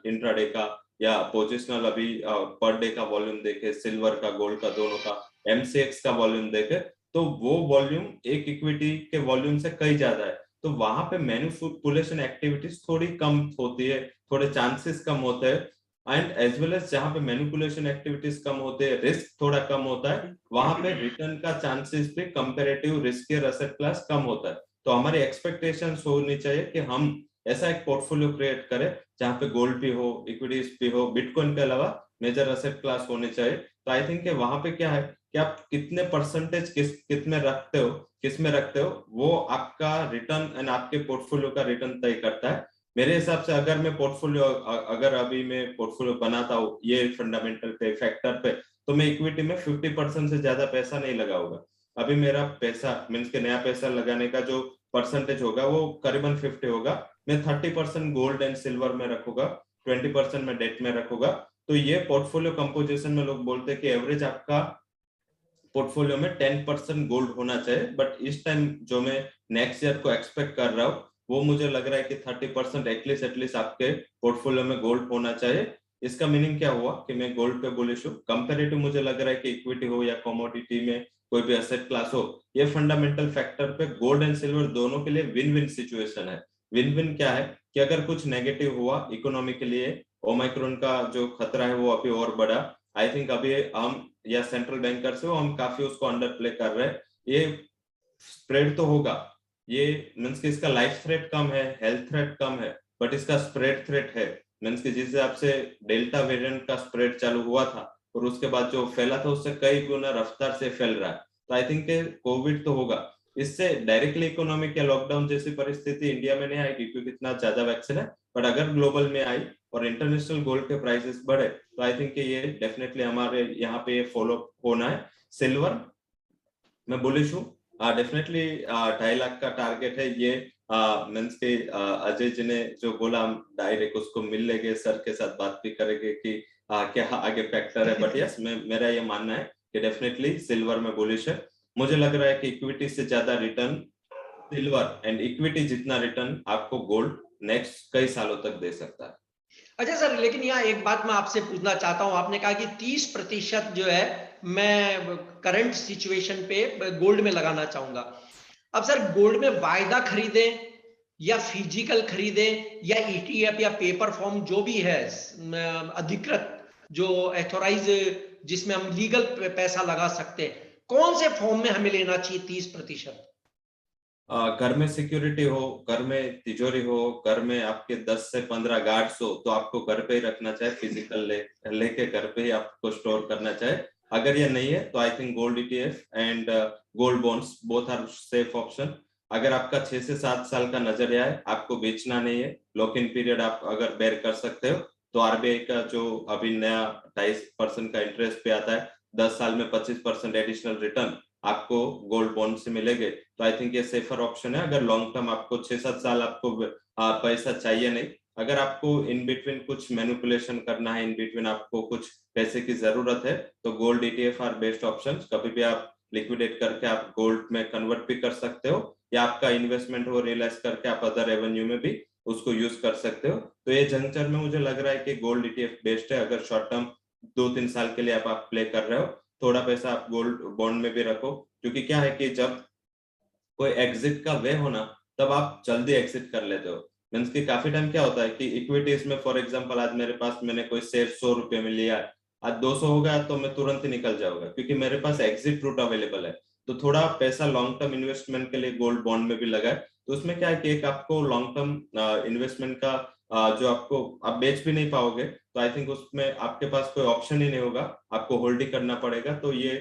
इंट्राडे का या पोजिशनल अभी पर डे का वॉल्यूम देखे, सिल्वर का गोल्ड का दोनों का, एमसीएक्स का वॉल्यूम देखे, तो वो वॉल्यूम एक इक्विटी के वॉल्यूम से कई ज्यादा है। तो वहां पे मैन्युपुलेशन एक्टिविटीज थोड़ी कम होती है, थोड़े चांसेस कम होते हैं, एंड एज वेल एज जहां पे मैनिपुलेशन एक्टिविटीज कम होते हैं, रिस्क थोड़ा कम होता है, वहां पे रिटर्न का चांसेस भी कंपैरेटिव रिस्कियर एसेट क्लास कम होता है। तो हमारी एक्सपेक्टेशंस होनी चाहिए कि हम ऐसा एक पोर्टफोलियो क्रिएट करें जहां पे गोल्ड भी हो, इक्विटीज भी हो, बिटकॉइन के अलावा मेजर एसेट क्लास होने चाहिए। तो आई थिंक वहां पे क्या है कि आप कितने परसेंटेज किसमें रखते हो, किसमें रखते हो, वो आपका रिटर्न एंड आपके पोर्टफोलियो का रिटर्न तय करता है। मेरे हिसाब से अगर मैं पोर्टफोलियो अगर अभी मैं पोर्टफोलियो बनाता हूँ ये फंडामेंटल पे फैक्टर पे, तो मैं इक्विटी में 50% से ज्यादा पैसा नहीं लगाऊंगा। अभी मेरा पैसा मीन्स के नया पैसा लगाने का जो परसेंटेज होगा वो करीबन 50 होगा। मैं 30% गोल्ड एंड सिल्वर में रखूंगा, 20% में डेट में रखूंगा। तो ये पोर्टफोलियो कंपोजिशन में लोग बोलते हैं कि एवरेज आपका पोर्टफोलियो में 10% गोल्ड होना चाहिए, बट इस टाइम जो मैं नेक्स्ट ईयर को एक्सपेक्ट कर रहा हूँ वो मुझे लग रहा है कि 30% एटलीस्ट आपके पोर्टफोलियो में गोल्ड होना चाहिए। इसका मीनिंग क्या हुआ कि मैं गोल्ड पे बुलिश हूँ। कंपेरेटिव मुझे लग रहा है कि इक्विटी हो या कमोडिटी में कोई भी एसेट क्लास हो, ये फंडामेंटल फैक्टर पे गोल्ड एंड सिल्वर दोनों के लिए विन विन सिचुएशन है। विन विन क्या है कि अगर कुछ नेगेटिव हुआ इकोनॉमी के लिए, ओमाइक्रोन का जो खतरा है वो अभी और बढ़ा, आई थिंक अभी हम या सेंट्रल बैंकर से हम काफी उसको अंडर प्ले कर रहे हैं। ये स्प्रेड तो होगा, ये मीन्स कि इसका लाइफ थ्रेट कम है, हेल्थ थ्रेट कम है, बट इसका स्प्रेड थ्रेट है। मीन्स कि जिस हिसाब से डेल्टा वेरिएंट का स्प्रेड चालू हुआ था और उसके बाद जो फैला था उससे कई गुना रफ्तार से फैल रहा है। तो आई थिंक कोविड तो होगा, इससे डायरेक्टली इकोनॉमिक या लॉकडाउन जैसी परिस्थिति इंडिया में नहीं आएगी क्योंकि इतना ज्यादा वैक्सीन है, बट अगर ग्लोबल में आई और इंटरनेशनल गोल्ड के प्राइसेस बढ़े तो आई थिंक ये डेफिनेटली हमारे यहाँ पे फॉलो होना है। सिल्वर मैं बुलिश हूँ, डेफिनेटली 2.5 लाख का टारगेट है ये। मीन्स के अजय जी ने जो बोला हम डायरेक्ट उसको मिल लेंगे, सर के साथ बात भी करेंगे कि क्या आगे फैक्टर है, बट यस मेरा ये मानना है कि डेफिनेटली सिल्वर में बुलिश है। मुझे लग रहा है कि इक्विटी से ज्यादा रिटर्न सिल्वर एंड इक्विटी जितना रिटर्न आपको गोल्ड नेक्स्ट कई सालों तक दे सकता है। अच्छा सर, लेकिन यहाँ एक बात मैं आपसे पूछना चाहता हूँ, आपने कहा कि 30% जो है मैं करंट सिचुएशन पे गोल्ड में लगाना चाहूंगा। अब सर गोल्ड में वायदा खरीदें या फिजिकल खरीदें या ETF या पेपर फॉर्म जो भी है अधिकृत जो एथोराइज जिसमें हम लीगल पैसा लगा सकते हैं, कौन से फॉर्म में हमें लेना चाहिए 30%? घर में सिक्योरिटी हो, घर में तिजोरी हो, घर में आपके 10 से 15 गार्ड्स हो तो आपको घर पे ही रखना चाहिए, फिजिकल लेके घर पे ही आपको स्टोर करना चाहिए। अगर ये नहीं है तो I think gold ETF and gold bonds both are safe option. अगर आपका 6 से 7 साल का नजरिया है, आपको बेचना नहीं है, लॉक इन पीरियड आप अगर बेर कर सकते हो तो RBI का जो अभी नया 2.5% का इंटरेस्ट पे आता है, 10 साल में 25% एडिशनल रिटर्न आपको गोल्ड बॉन्ड से मिलेंगे, तो आई थिंक ये सेफर ऑप्शन है। अगर लॉन्ग टर्म आपको 6-7 साल आपको पैसा चाहिए नहीं, अगर आपको इन बिटवीन कुछ मैनिपुलेशन करना है, इन बिटवीन आपको कुछ पैसे की जरूरत है, तो gold ETF are best option. कभी भी आप लिक्विडेट करके आप गोल्ड में कन्वर्ट भी कर सकते हो, या आपका इन्वेस्टमेंट हो रियलाइज करके आप अदर रेवेन्यू में भी उसको यूज कर सकते हो। तो ये जंक्चर में मुझे लग रहा है कि गोल्ड ETF बेस्ट है। अगर शॉर्ट टर्म 2-3 साल के लिए आप प्ले कर रहे हो, थोड़ा पैसा आप गोल्ड बॉन्ड में भी रखो, क्योंकि क्या है कि जब कोई एग्जिट का वे होना तब आप जल्दी एग्जिट कर लेते हो। मीन्स कि काफी टाइम क्या होता है कि इक्विटीज में फॉर एग्जांपल आज मेरे पास मैंने कोई शेयर 100 रुपए में लिया, आज 200 हो गया तो मैं तुरंत ही निकल जाऊंगा क्योंकि मेरे पास एग्जिट रूट अवेलेबल है। तो थोड़ा पैसा लॉन्ग टर्म इन्वेस्टमेंट के लिए गोल्ड बॉन्ड में भी लगाए, तो उसमें क्या है कि एक आपको लॉन्ग टर्म इन्वेस्टमेंट का जो आपको आप बेच भी नहीं पाओगे, तो आई थिंक उसमें आपके पास कोई ऑप्शन ही नहीं होगा, आपको होल्ड ही करना पड़ेगा। तो ये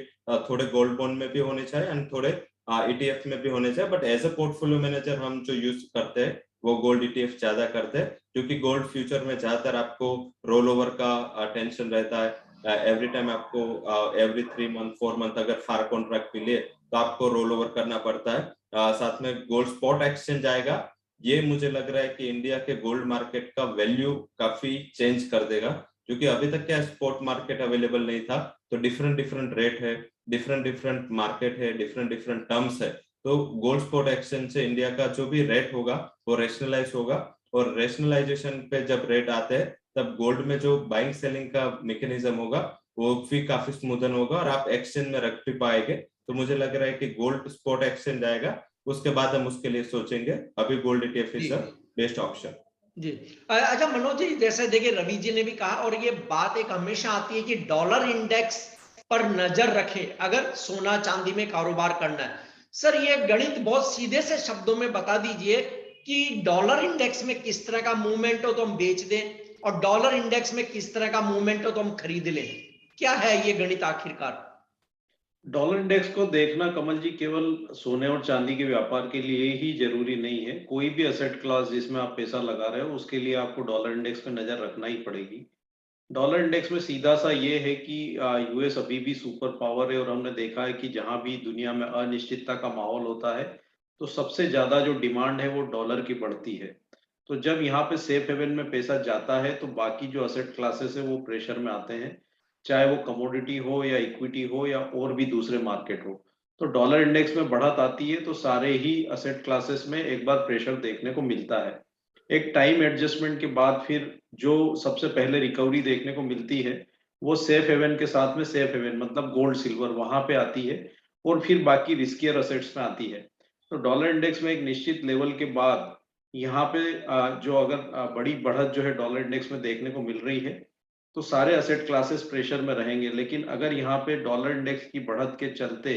थोड़े गोल्ड बॉन्ड में भी होने चाहिए एंड थोड़े ETF में भी होने चाहिए। But as a portfolio manager हम जो यूज करते हैं वो गोल्ड ETF ज्यादा करते हैं, क्योंकि गोल्ड फ्यूचर में ज्यादातर आपको रोल ओवर का टेंशन रहता है। एवरी टाइम आपको एवरी 3 मंथ 4 मंथ अगर फार कॉन्ट्रैक्ट भी लिए तो आपको रोल ओवर करना पड़ता है। साथ में गोल्ड स्पॉट एक्सचेंज आएगा, ये मुझे लग रहा है कि इंडिया के गोल्ड मार्केट का वैल्यू काफी चेंज कर देगा, क्योंकि अभी तक क्या स्पॉट मार्केट अवेलेबल नहीं था, तो डिफरेंट रेट है, डिफरेंट मार्केट है, डिफरेंट टर्म्स है। तो गोल्ड स्पॉट एक्सचेंज से इंडिया का जो भी रेट होगा वो रेशनलाइज होगा, और रेशनलाइजेशन पे जब रेट आते हैं तब गोल्ड में जो बाइंग सेलिंग का मैकेनिज्म होगा वो भी काफी स्मूथन होगा और आप एक्सचेंज में रख भी पाएंगे। तो मुझे लग रहा है कि गोल्ड स्पॉट एक्सचेंज आएगा, उसके बाद हम उसके लिए सोचेंगे। अभी gold ETF is the best option. जी अच्छा मनोज जी, जैसे देखिए रवि जी ने भी कहा, और ये बात एक हमेशा आती है कि डॉलर इंडेक्स पर नजर रखें अगर सोना चांदी में कारोबार करना है। सर ये गणित बहुत सीधे से शब्दों में बता दीजिए कि डॉलर इंडेक्स में किस तरह का मूवमेंट हो तो हम बेच दें, और डॉलर इंडेक्स में किस तरह का मूवमेंट हो तो हम खरीद लें। क्या है ये गणित आखिरकार? डॉलर इंडेक्स को देखना कमल जी केवल सोने और चांदी के व्यापार के लिए ही जरूरी नहीं है। कोई भी असेट क्लास जिसमें आप पैसा लगा रहे हो उसके लिए आपको डॉलर इंडेक्स पे नजर रखना ही पड़ेगी। डॉलर इंडेक्स में सीधा सा ये है कि US अभी भी सुपर पावर है, और हमने देखा है कि जहां भी दुनिया में अनिश्चितता का माहौल होता है तो सबसे ज्यादा जो डिमांड है वो डॉलर की बढ़ती है। तो जब यहाँ पे सेफ हेवन में पैसा जाता है तो बाकी जो असेट क्लासेस है वो प्रेशर में आते हैं, चाहे वो कमोडिटी हो या इक्विटी हो या और भी दूसरे मार्केट हो। तो डॉलर इंडेक्स में बढ़त आती है तो सारे ही असेट क्लासेस में एक बार प्रेशर देखने को मिलता है। एक टाइम एडजस्टमेंट के बाद फिर जो सबसे पहले रिकवरी देखने को मिलती है वो सेफ हेवन के साथ में, सेफ हेवन मतलब गोल्ड सिल्वर, वहां पे आती है, और फिर बाकी रिस्कियर असेट्स में आती है। तो डॉलर इंडेक्स में एक निश्चित लेवल के बाद यहाँ पे जो अगर बड़ी बढ़त जो है डॉलर इंडेक्स में देखने को मिल रही है तो सारे असेट क्लासेस प्रेशर में रहेंगे। लेकिन अगर यहाँ पे डॉलर इंडेक्स की बढ़त के चलते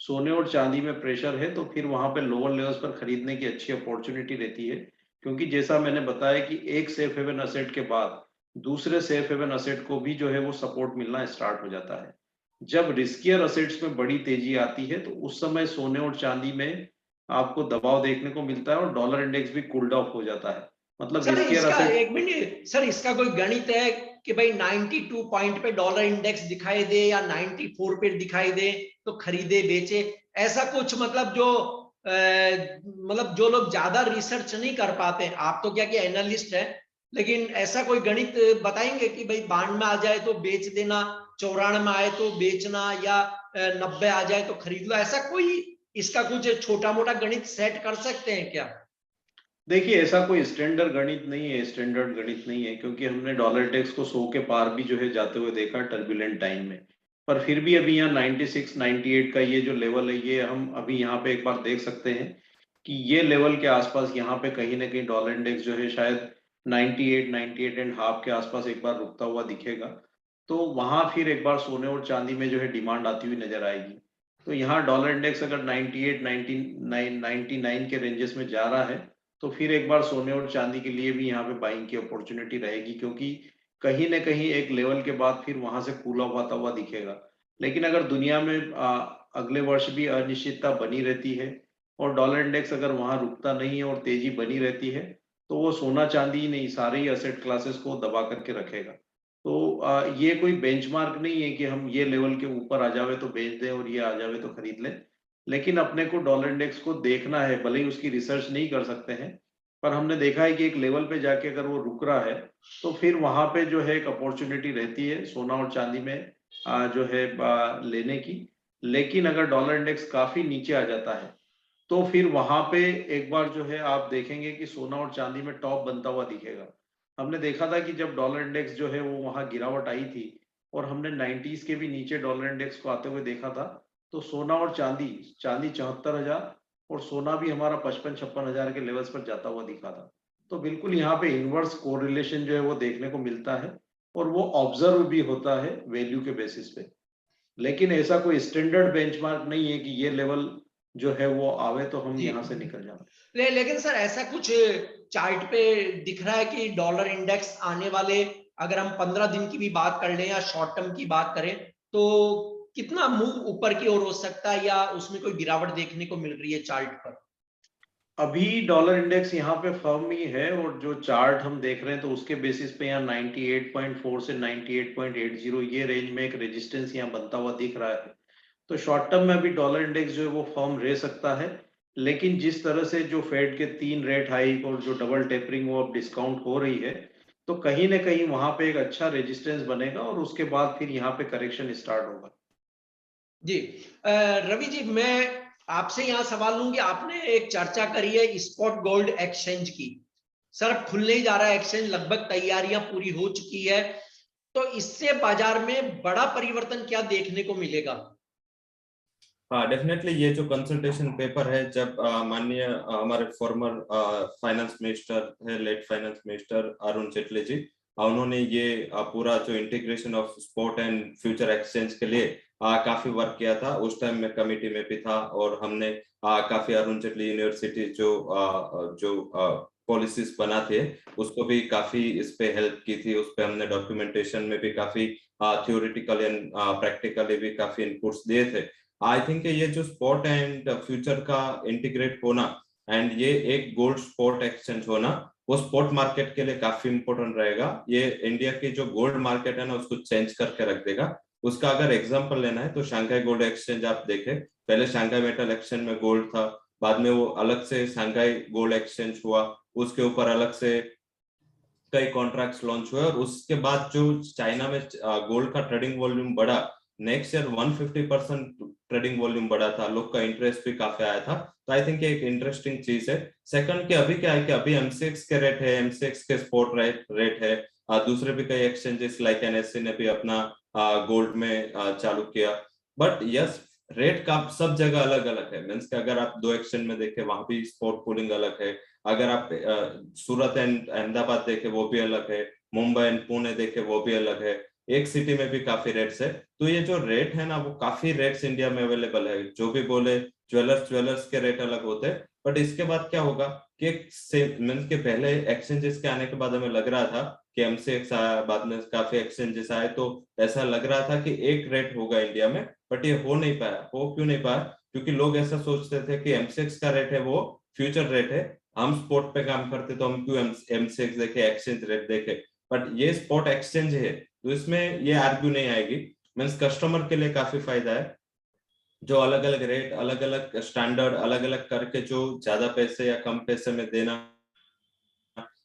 सोने और चांदी में प्रेशर है तो फिर वहां पे लोअर लेवल्स पर खरीदने की अच्छी अपॉर्चुनिटी रहती है, क्योंकि जैसा मैंने बताया कि एक सेफ हेवन असेट के बाद दूसरे सेफ हेवन असेट को भी जो है वो सपोर्ट मिलना स्टार्ट हो जाता है। जब रिस्कियर असेट्स में बड़ी तेजी आती है तो उस समय सोने और चांदी में आपको दबाव देखने को मिलता है और डॉलर इंडेक्स भी कूल्ड ऑफ हो जाता है। मतलब सर रिस्कियर इसका असेट, एक मिनट, सर इसका कोई गणित है कि भाई 92 पॉइंट पे डॉलर इंडेक्स दिखाई दे या 94 पे दिखाई दे तो खरीदे बेचे, ऐसा कुछ मतलब जो मतलब जो लोग ज्यादा रिसर्च नहीं कर पाते, आप तो क्या कि एनालिस्ट है, लेकिन ऐसा कोई गणित बताएंगे कि भाई 92 में आ जाए तो बेच देना, 94 में आए तो बेचना, या 90 आ जाए तो खरीद लो, ऐसा कोई इसका कुछ छोटा मोटा गणित सेट कर सकते हैं क्या? देखिए, ऐसा कोई स्टैंडर्ड गणित नहीं है, स्टैंडर्ड गणित नहीं है, क्योंकि हमने डॉलर इंडेक्स को 100 के पार भी जो है जाते हुए देखा टर्बुलेंट टाइम में। पर फिर भी अभी यहाँ 96 98 का ये जो लेवल है, ये हम अभी यहाँ पे एक बार देख सकते हैं कि ये लेवल के आसपास यहाँ पे कहीं ना कहीं डॉलर इंडेक्स जो है शायद 98 एंड हाफ के आसपास एक बार रुकता हुआ दिखेगा। तो वहां फिर एक बार सोने और चांदी में जो है डिमांड आती हुई नजर आएगी। तो यहाँ डॉलर इंडेक्स अगर 98 99 के रेंजेस में जा रहा है, तो फिर एक बार सोने और चांदी के लिए भी यहाँ पे बाइंग की अपॉर्चुनिटी रहेगी, क्योंकि कहीं ना कहीं एक लेवल के बाद फिर वहां से कूल ऑफ आता हुआ दिखेगा। लेकिन अगर दुनिया में अगले वर्ष भी अनिश्चितता बनी रहती है और डॉलर इंडेक्स अगर वहां रुकता नहीं है और तेजी बनी रहती है, तो वो सोना चांदी ही नहीं, सारे ही असेट क्लासेस को दबा करके रखेगा। तो ये कोई बेंचमार्क नहीं है कि हम ये लेवल के ऊपर आ जावे तो बेच दें और ये आ जावे तो खरीद लें। लेकिन अपने को डॉलर इंडेक्स को देखना है, भले ही उसकी रिसर्च नहीं कर सकते हैं, पर हमने देखा है कि एक लेवल पे जाके अगर वो रुक रहा है, तो फिर वहां पे जो है एक अपॉर्चुनिटी रहती है सोना और चांदी में जो है लेने की। लेकिन अगर डॉलर इंडेक्स काफी नीचे आ जाता है, तो फिर वहां पे एक बार जो है आप देखेंगे कि सोना और चांदी में टॉप बनता हुआ दिखेगा। हमने देखा था कि जब डॉलर इंडेक्स जो है वो वहां गिरावट आई थी और हमने 90s के भी नीचे डॉलर इंडेक्स को आते हुए देखा था, तो सोना और चांदी 74,000 और सोना भी हमारा 55-56 हजार के लेवल्स पर जाता हुआ दिखा था। तो बिल्कुल यहाँ पे इनवर्स कोरिलेशन जो है वो देखने को मिलता है और वो ऑब्जर्व भी होता है वैल्यू के बेसिस पे। लेकिन ऐसा कोई स्टैंडर्ड बेंचमार्क नहीं है कि ये लेवल जो है वो आवे तो हम जी। यहाँ से निकल जाए। लेकिन सर ऐसा कुछ चार्ट पे दिख रहा है कि डॉलर इंडेक्स आने वाले, अगर हम 15 दिन की भी बात कर लें या शॉर्ट टर्म की बात करें, तो कितना मूव ऊपर की ओर हो सकता है या उसमें कोई गिरावट देखने को मिल रही है चार्ट पर? अभी डॉलर इंडेक्स यहाँ पे फर्म ही है और जो चार्ट हम देख रहे हैं तो उसके बेसिस पे यहाँ 98.4 से 98.80 ये रेंज में एक रेजिस्टेंस यहाँ बनता हुआ दिख रहा है। तो शॉर्ट टर्म में अभी डॉलर इंडेक्स जो है वो फर्म रह सकता है। लेकिन जिस तरह से जो फेड के 3 रेट हाइक और जो डबल टेपरिंग वो अब डिस्काउंट हो रही है, तो कहीं ना कहीं वहां पे एक अच्छा रेजिस्टेंस बनेगा और उसके बाद फिर यहाँ पे करेक्शन स्टार्ट होगा। जी। रवि जी, मैं आपसे यहाँ सवाल लूं कि आपने एक चर्चा करी है स्पॉट गोल्ड एक्सचेंज की। सर अब खुलने ही जा रहा है एक्सचेंज, लगभग तैयारियां पूरी हो चुकी है, तो इससे बाजार में बड़ा परिवर्तन क्या देखने को मिलेगा? हाँ, डेफिनेटली ये जो कंसल्टेशन पेपर है, जब माननीय हमारे फॉर्मर फाइनेंस मिनिस्टर है, late finance minister Arun Jaitley ji, उन्होंने ये पूरा जो integration of spot and future exchange के लिए काफी वर्क किया था। उस टाइम में कमेटी में भी था और हमने काफी अरुण जेटली यूनिवर्सिटी जो पॉलिसीज बनाते हैं उसको भी काफी इस पे हेल्प की थी। उस पे हमने डॉक्यूमेंटेशन में भी काफी थ्योरेटिकल एंड प्रैक्टिकली भी काफी इनपुट्स दिए थे। आई थिंक ये जो स्पॉट एंड फ्यूचर का इंटीग्रेट होना एंड ये एक गोल्ड स्पॉट एक्सचेंज होना, वो स्पॉट मार्केट के लिए काफी इंपॉर्टेंट रहेगा। ये इंडिया की जो गोल्ड मार्केट है ना उसको चेंज करके रख देगा। उसका अगर एग्जांपल लेना है तो शंघाई गोल्ड एक्सचेंज आप देखें, पहले शंघाई मेटल एक्सचेंज में गोल्ड था, बाद में वो अलग से शंघाई गोल्ड एक्सचेंज हुआ, उसके ऊपर अलग से कई कॉन्ट्रैक्ट्स लॉन्च हुए और उसके बाद जो चाइना में गोल्ड का ट्रेडिंग वॉल्यूम बढ़ा, नेक्स्ट ईयर 150% ट्रेडिंग वॉल्यूम बढ़ा था, लोग का इंटरेस्ट भी काफी आया था। तो आई थिंक एक इंटरेस्टिंग चीज है। सेकंड के अभी क्या है कि अभी एमसीएक्स के रेट है, एमसीएक्स के स्पॉट रेट है, दूसरे भी कई एक्सचेंजेस लाइक एनएससी ने भी अपना गोल्ड में चालू किया। बट यस, रेट का सब जगह अलग अलग है। मीन्स कि अगर आप 2 एक्सचेंज में देखें वहां भी स्पॉट पूलिंग अलग है, अगर आप सूरत एंड अहमदाबाद देखें वो भी अलग है, मुंबई एंड पुणे देखें वो भी अलग है, एक सिटी में भी काफी रेट्स है। तो ये जो रेट है ना वो काफी रेट्स इंडिया में अवेलेबल है। जो भी बोले ज्वेलर्स के रेट अलग होते हैं। बट इसके बाद क्या होगा कि मीन्स के पहले एक्सचेंजेस के आने के बाद हमें लग रहा था कि एमसीएक्स आया, बाद में काफी एक्सचेंजेस आए, तो ऐसा लग रहा था कि एक रेट होगा इंडिया में। बट ये हो नहीं पाया। हो क्यों नहीं पाया? क्योंकि लोग ऐसा सोचते थे कि एमसीएक्स का रेट है वो फ्यूचर रेट है, हम स्पॉट पे काम करते तो हम क्यों एमसीएक्स देखे, एक्सचेंज रेट देखे। बट ये स्पॉट एक्सचेंज है तो इसमें ये आर्ग्यू नहीं आएगी। मीन्स कस्टमर के लिए काफी फायदा है। जो अलग अलग रेट, अलग अलग स्टैंडर्ड, अलग अलग करके जो ज्यादा पैसे या कम पैसे में देना,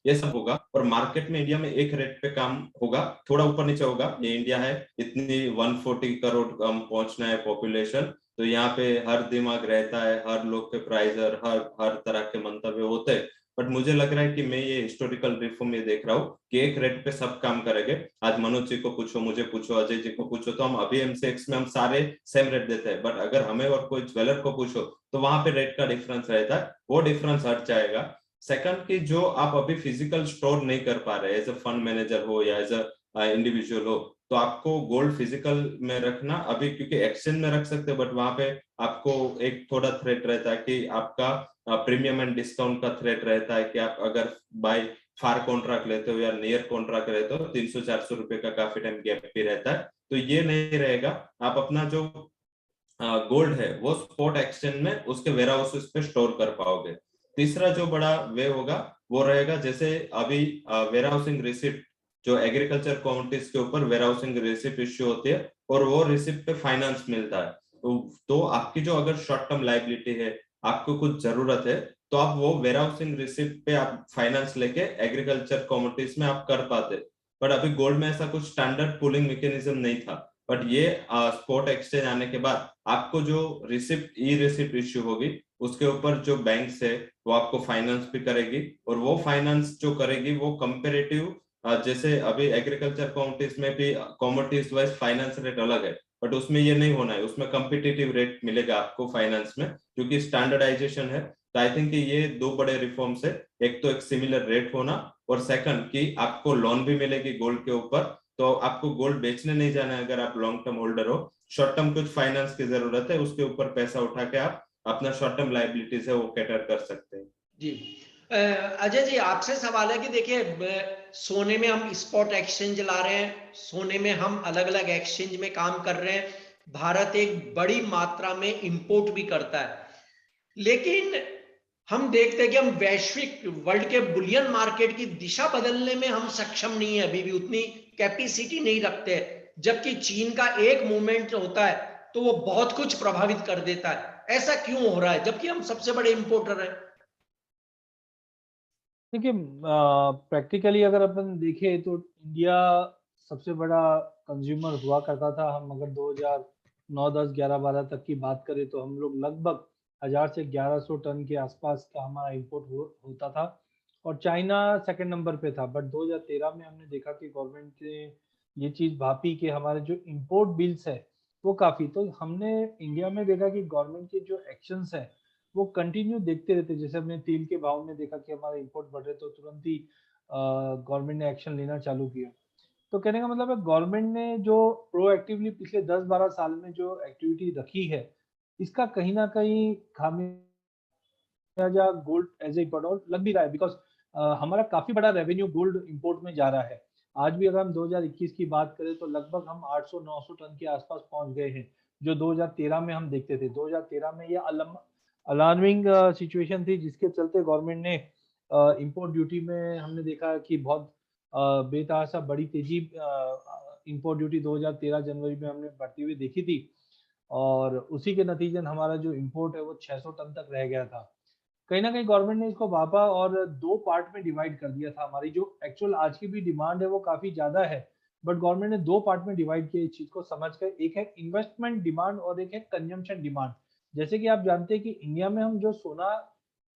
ये सब होगा। और मार्केट में इंडिया में एक रेट पे काम होगा, थोड़ा ऊपर नीचे होगा। ये इंडिया है, इतनी 140 करोड़ पहुंचना है पॉपुलेशन, तो यहाँ पे हर दिमाग रहता है, हर लोग के प्राइजर, हर तरह के मंतव्य होते हैं, बट मुझे लग रहा है कि मैं ये हिस्टोरिकल रिफॉर्म ये देख रहा हूँ कि एक रेट पे सब काम करेंगे। आज मनोज जी को पूछो, मुझे पूछो, अजय जी को पूछो, तो हम अभी एमसीएक्स में हम सारे सेम रेट देते हैं, बट अगर हमें और कोई ज्वेलर को पूछो तो वहां पे रेट का डिफरेंस रहता है, वो डिफरेंस हट जाएगा। सेकंड की जो आप अभी फिजिकल स्टोर नहीं कर पा रहे एज अ फंड मैनेजर हो या एज अ इंडिविजुअल हो, तो आपको गोल्ड फिजिकल में रखना अभी, क्योंकि एक्सचेंज में रख सकते हैं बट वहां पे आपको एक थोड़ा थ्रेट रहता है कि आपका प्रीमियम एंड डिस्काउंट का थ्रेट रहता है कि आप अगर बाय फार कॉन्ट्रैक्ट लेते हो या नियर कॉन्ट्रैक्ट लेते हो 300-400 रुपए का काफी टाइम गैप भी रहता है, तो ये नहीं रहेगा। आप अपना जो गोल्ड है वो स्पॉट एक्सचेंज में उसके वेयर हाउसेस पे स्टोर कर पाओगे। तीसरा जो बड़ा वे होगा वो रहेगा, जैसे अभी वेयर हाउसिंग रिसिप्ट जो एग्रीकल्चर कमोडिटीज के ऊपर वेयर हाउसिंग रिसिप्ट इश्यू होती है और वो रिसिप्ट पे फाइनेंस मिलता है, तो आपकी जो अगर शॉर्ट टर्म लाइबिलिटी है, आपको कुछ जरूरत है, तो आप वो वेयर हाउसिंग रिसिप्ट पे आप फाइनेंस लेके एग्रीकल्चर कमोडिटीज में आप कर पाते। बट अभी गोल्ड में ऐसा कुछ स्टैंडर्ड पुलिंग मैकेनिज्म नहीं था, बट ये स्पॉट एक्सचेंज आने के बाद आपको जो रिसिप्ट ई रिसिप्ट इश्यू होगी उसके ऊपर जो बैंक है वो आपको फाइनेंस भी करेगी, और वो फाइनेंस जो करेगी वो कंपेरेटिव, जैसे अभी एग्रीकल्चर कमोडिटीज में भी कमोडिटीज वाइज फाइनेंस रेट अलग है, बट उसमें ये नहीं होना है, उसमें कम्पिटिटिव रेट मिलेगा आपको फाइनेंस में क्योंकि स्टैंडर्डाइजेशन है। तो आई थिंक ये दो बड़े रिफॉर्म्स है, एक तो एक सिमिलर रेट होना, और सेकंड कि आपको लोन भी मिलेगी गोल्ड के ऊपर, तो आपको गोल्ड बेचने नहीं जाना है अगर आप लॉन्ग टर्म होल्डर हो, शॉर्ट टर्म कुछ फाइनेंस की जरूरत है उसके ऊपर पैसा उठा के आप अपना शॉर्ट टर्म लाइबिलिटीज है वो कैटर कर सकते हैं। जी अजय जी, आपसे सवाल है कि देखिए सोने में हम स्पॉट एक्सचेंज ला रहे हैं, सोने में हम अलग अलग एक्सचेंज में काम कर रहे हैं, भारत एक बड़ी मात्रा में इंपोर्ट भी करता है, लेकिन हम देखते हैं कि हम वैश्विक वर्ल्ड के बुलियन मार्केट की दिशा बदलने में हम सक्षम नहीं है, अभी भी उतनी कैपेसिटी नहीं रखते, जबकि चीन का एक मूवमेंट होता है तो वो बहुत कुछ प्रभावित कर देता है। ऐसा क्यों हो रहा है जबकि हम सबसे बड़े इंपोर्टर हैं? देखिए, प्रैक्टिकली अगर अपन देखें तो इंडिया सबसे बड़ा कंज्यूमर हुआ करता था। हम अगर 2009, 10, 11, 12 तक की बात करें तो हम लोग लगभग 1000 से 1100 टन के आसपास का हमारा इंपोर्ट होता था, और चाइना सेकंड नंबर पे था। बट 2013 में हमने देखा कि गवर्नमेंट ने ये चीज़ भापी कि हमारे जो इंपोर्ट बिल्स है वो काफ़ी, तो हमने इंडिया में देखा कि गवर्नमेंट के जो एक्शंस है वो कंटिन्यू देखते रहते। जैसे हमने तेल के भाव में देखा कि हमारे इंपोर्ट बढ़ रहे, तो तुरंत ही गवर्नमेंट ने एक्शन लेना चालू किया। तो कहने का मतलब है गवर्नमेंट ने जो प्रोएक्टिवली पिछले 10-12 साल में जो एक्टिविटी रखी है, इसका कहीं ना कहीं खामियाजा गोल्ड एज ए इम्पोर्ट लग भी रहा है, बिकॉज हमारा काफी बड़ा रेवेन्यू गोल्ड इंपोर्ट में जा रहा है। आज भी अगर हम 2021 की बात करें तो लगभग हम 800-900 टन के आसपास पहुंच गए हैं, जो 2013 में हम देखते थे। 2013 में ये अलार्मिंग सिचुएशन थी, जिसके चलते गवर्नमेंट ने इंपोर्ट ड्यूटी में हमने देखा कि बहुत बेतहाशा बड़ी तेजी इंपोर्ट ड्यूटी 2013 जनवरी में हमने बढ़ती हुई देखी थी, और उसी के नतीजन हमारा जो इंपोर्ट है वो 600 टन तक रह गया था। कहीं न कहीं गवर्नमेंट ने इसको भापा और 2 पार्ट में डिवाइड कर दिया था। हमारी जो एक्चुअल आज की भी डिमांड है वो काफ़ी ज़्यादा है, बट गवर्नमेंट ने 2 पार्ट में डिवाइड किया इस चीज़ को समझकर। एक है इन्वेस्टमेंट डिमांड और एक है कंजम्पशन डिमांड। जैसे कि आप जानते हैं कि इंडिया में हम जो सोना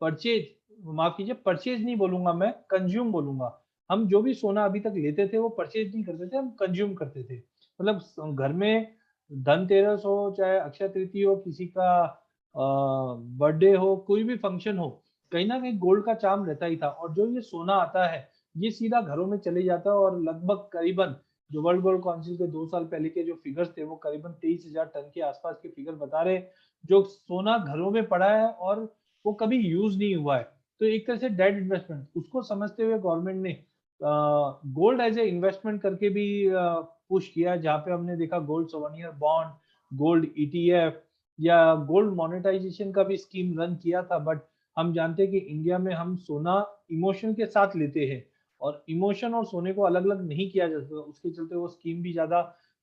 माफ़ कीजिए, परचेज़ नहीं बोलूँगा मैं, कंज़्यूम बोलूँगा। हम जो भी सोना अभी तक लेते थे वो परचेज़ नहीं करते थे, हम कंज़्यूम करते थे। मतलब स घर में धनतेरस हो, चाहे अक्षय तृतीया हो, किसी का बर्थडे हो, कोई भी फंक्शन हो, कहीं न कहीं गोल्ड का चार्म रहता ही था। और जो ये सोना आता है, ये सीधा घरों में चले जाता है, और लगभग करीबन जो वर्ल्ड गोल्ड काउंसिल के 2 साल पहले के जो फिगर्स थे, वो करीबन 23,000 टन के आसपास के फिगर बता रहे हैं, जो सोना घरों में पड़ा है और वो कभी यूज़ नहीं हुआ है। तो एक तरह से डेड इन्वेस्टमेंट, उसको समझते हुए गवर्नमेंट ने गोल्ड एज़ ए इन्वेस्टमेंट करके भी पुश किया, जहाँ पे हमने देखा gold souvenir bond, gold ETF या गोल्ड मोनेटाइजेशन का भी स्कीम रन किया था। बट हम जानते हैं कि इंडिया में हम सोना इमोशन के साथ लेते हैं, और इमोशन और सोने को अलग-अलग नहीं किया जा सकता, उसके चलते वो स्कीम भी ज़्यादा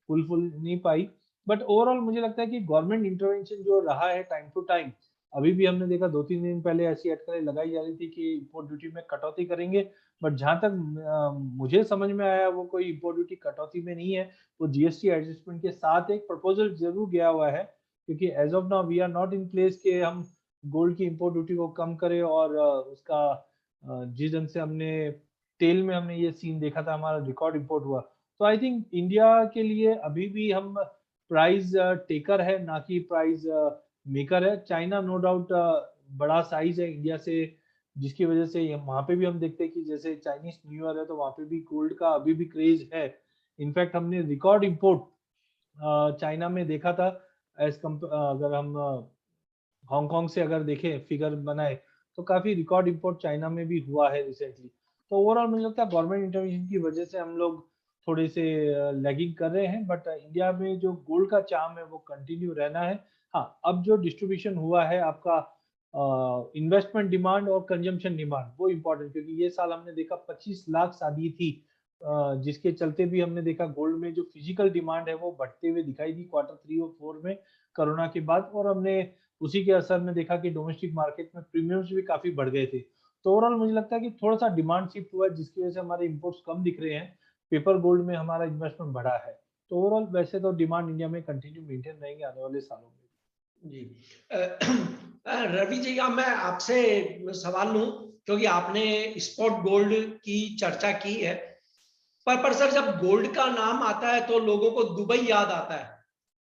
फुलफिल नहीं पाई। बट ओवरऑल मुझे लगता है कि गवर्नमेंट इंटरवेंशन जो रहा है टाइम टू टाइम, अभी भी हमने देखा 2-3 दिन पहले ऐसी अटकलें लगाई जा रही थी कि इम्पोर्ट ड्यूटी में कटौती करेंगे, बट जहाँ तक मुझे समझ में आया वो कोई इम्पोर्ट ड्यूटी कटौती में नहीं है, वो जीएसटी एडजस्टमेंट के साथ एक प्रपोजल ज़रूर गया हुआ है, क्योंकि as of now we are not in place कि हम गोल्ड की इंपोर्ट ड्यूटी को कम करें। और उसका जिस ढंग से हमने तेल में हमने ये सीन देखा था, हमारा रिकॉर्ड इंपोर्ट हुआ। तो आई थिंक इंडिया के लिए अभी भी हम प्राइस टेकर है, ना कि प्राइस मेकर है। चाइना नो डाउट बड़ा साइज है इंडिया से, जिसकी वजह से वहाँ पे भी हम देखते हैं कि जैसे चाइनीज न्यू ईयर है तो वहाँ पे भी गोल्ड का अभी भी क्रेज है। इनफैक्ट हमने रिकॉर्ड इंपोर्ट चाइना में देखा था। अगर हम हांगकांग से अगर देखें फिगर बनाए तो काफी रिकॉर्ड इंपोर्ट चाइना में भी हुआ है रिसेंटली। तो ओवरऑल मुझे लगता है गवर्नमेंट इंटरवेंशन की वजह से हम लोग थोड़े से लैगिंग कर रहे हैं, बट इंडिया में जो गोल्ड का चार्म है वो कंटिन्यू रहना है। हाँ, अब जो डिस्ट्रीब्यूशन हुआ है आपका इन्वेस्टमेंट डिमांड और कंजम्पशन डिमांड, वो इम्पोर्टेंट, क्योंकि ये साल हमने देखा 25 लाख शादी थी, जिसके चलते भी हमने देखा गोल्ड में जो फिजिकल डिमांड है वो बढ़ते हुए दिखाई दी Q3 और 4 में कोरोना के बाद। और हमने उसी के असर में देखा कि डोमेस्टिक मार्केट में प्रीमियम्स भी काफी बढ़ गए थे। तो ओवरऑल मुझे लगता है कि थोड़ा सा डिमांड शिफ्ट हुआ है, जिसकी वजह से हमारे इंपोर्ट्स कम दिख रहे हैं, पेपर गोल्ड में हमारा इन्वेस्टमेंट बढ़ा है। तो ओवरऑल वैसे तो डिमांड इंडिया में कंटिन्यू मेंटेन रहेंगे आने वाले सालों में। जी रवि जी, अब मैं आपसे सवाल लूं, क्योंकि आपने स्पॉट गोल्ड की चर्चा की है, पर सर जब गोल्ड का नाम आता है तो लोगों को दुबई याद आता है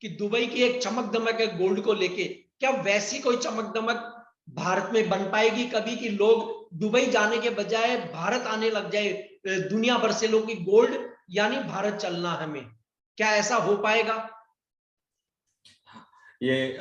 कि दुबई की एक चमक दमक है गोल्ड को लेके। क्या वैसी कोई चमक दमक भारत में बन पाएगी कभी कि लोग दुबई जाने के बजाय भारत आने लग जाए, दुनिया भर से लोग, कि गोल्ड यानी भारत चलना हमें? क्या ऐसा हो पाएगा? ये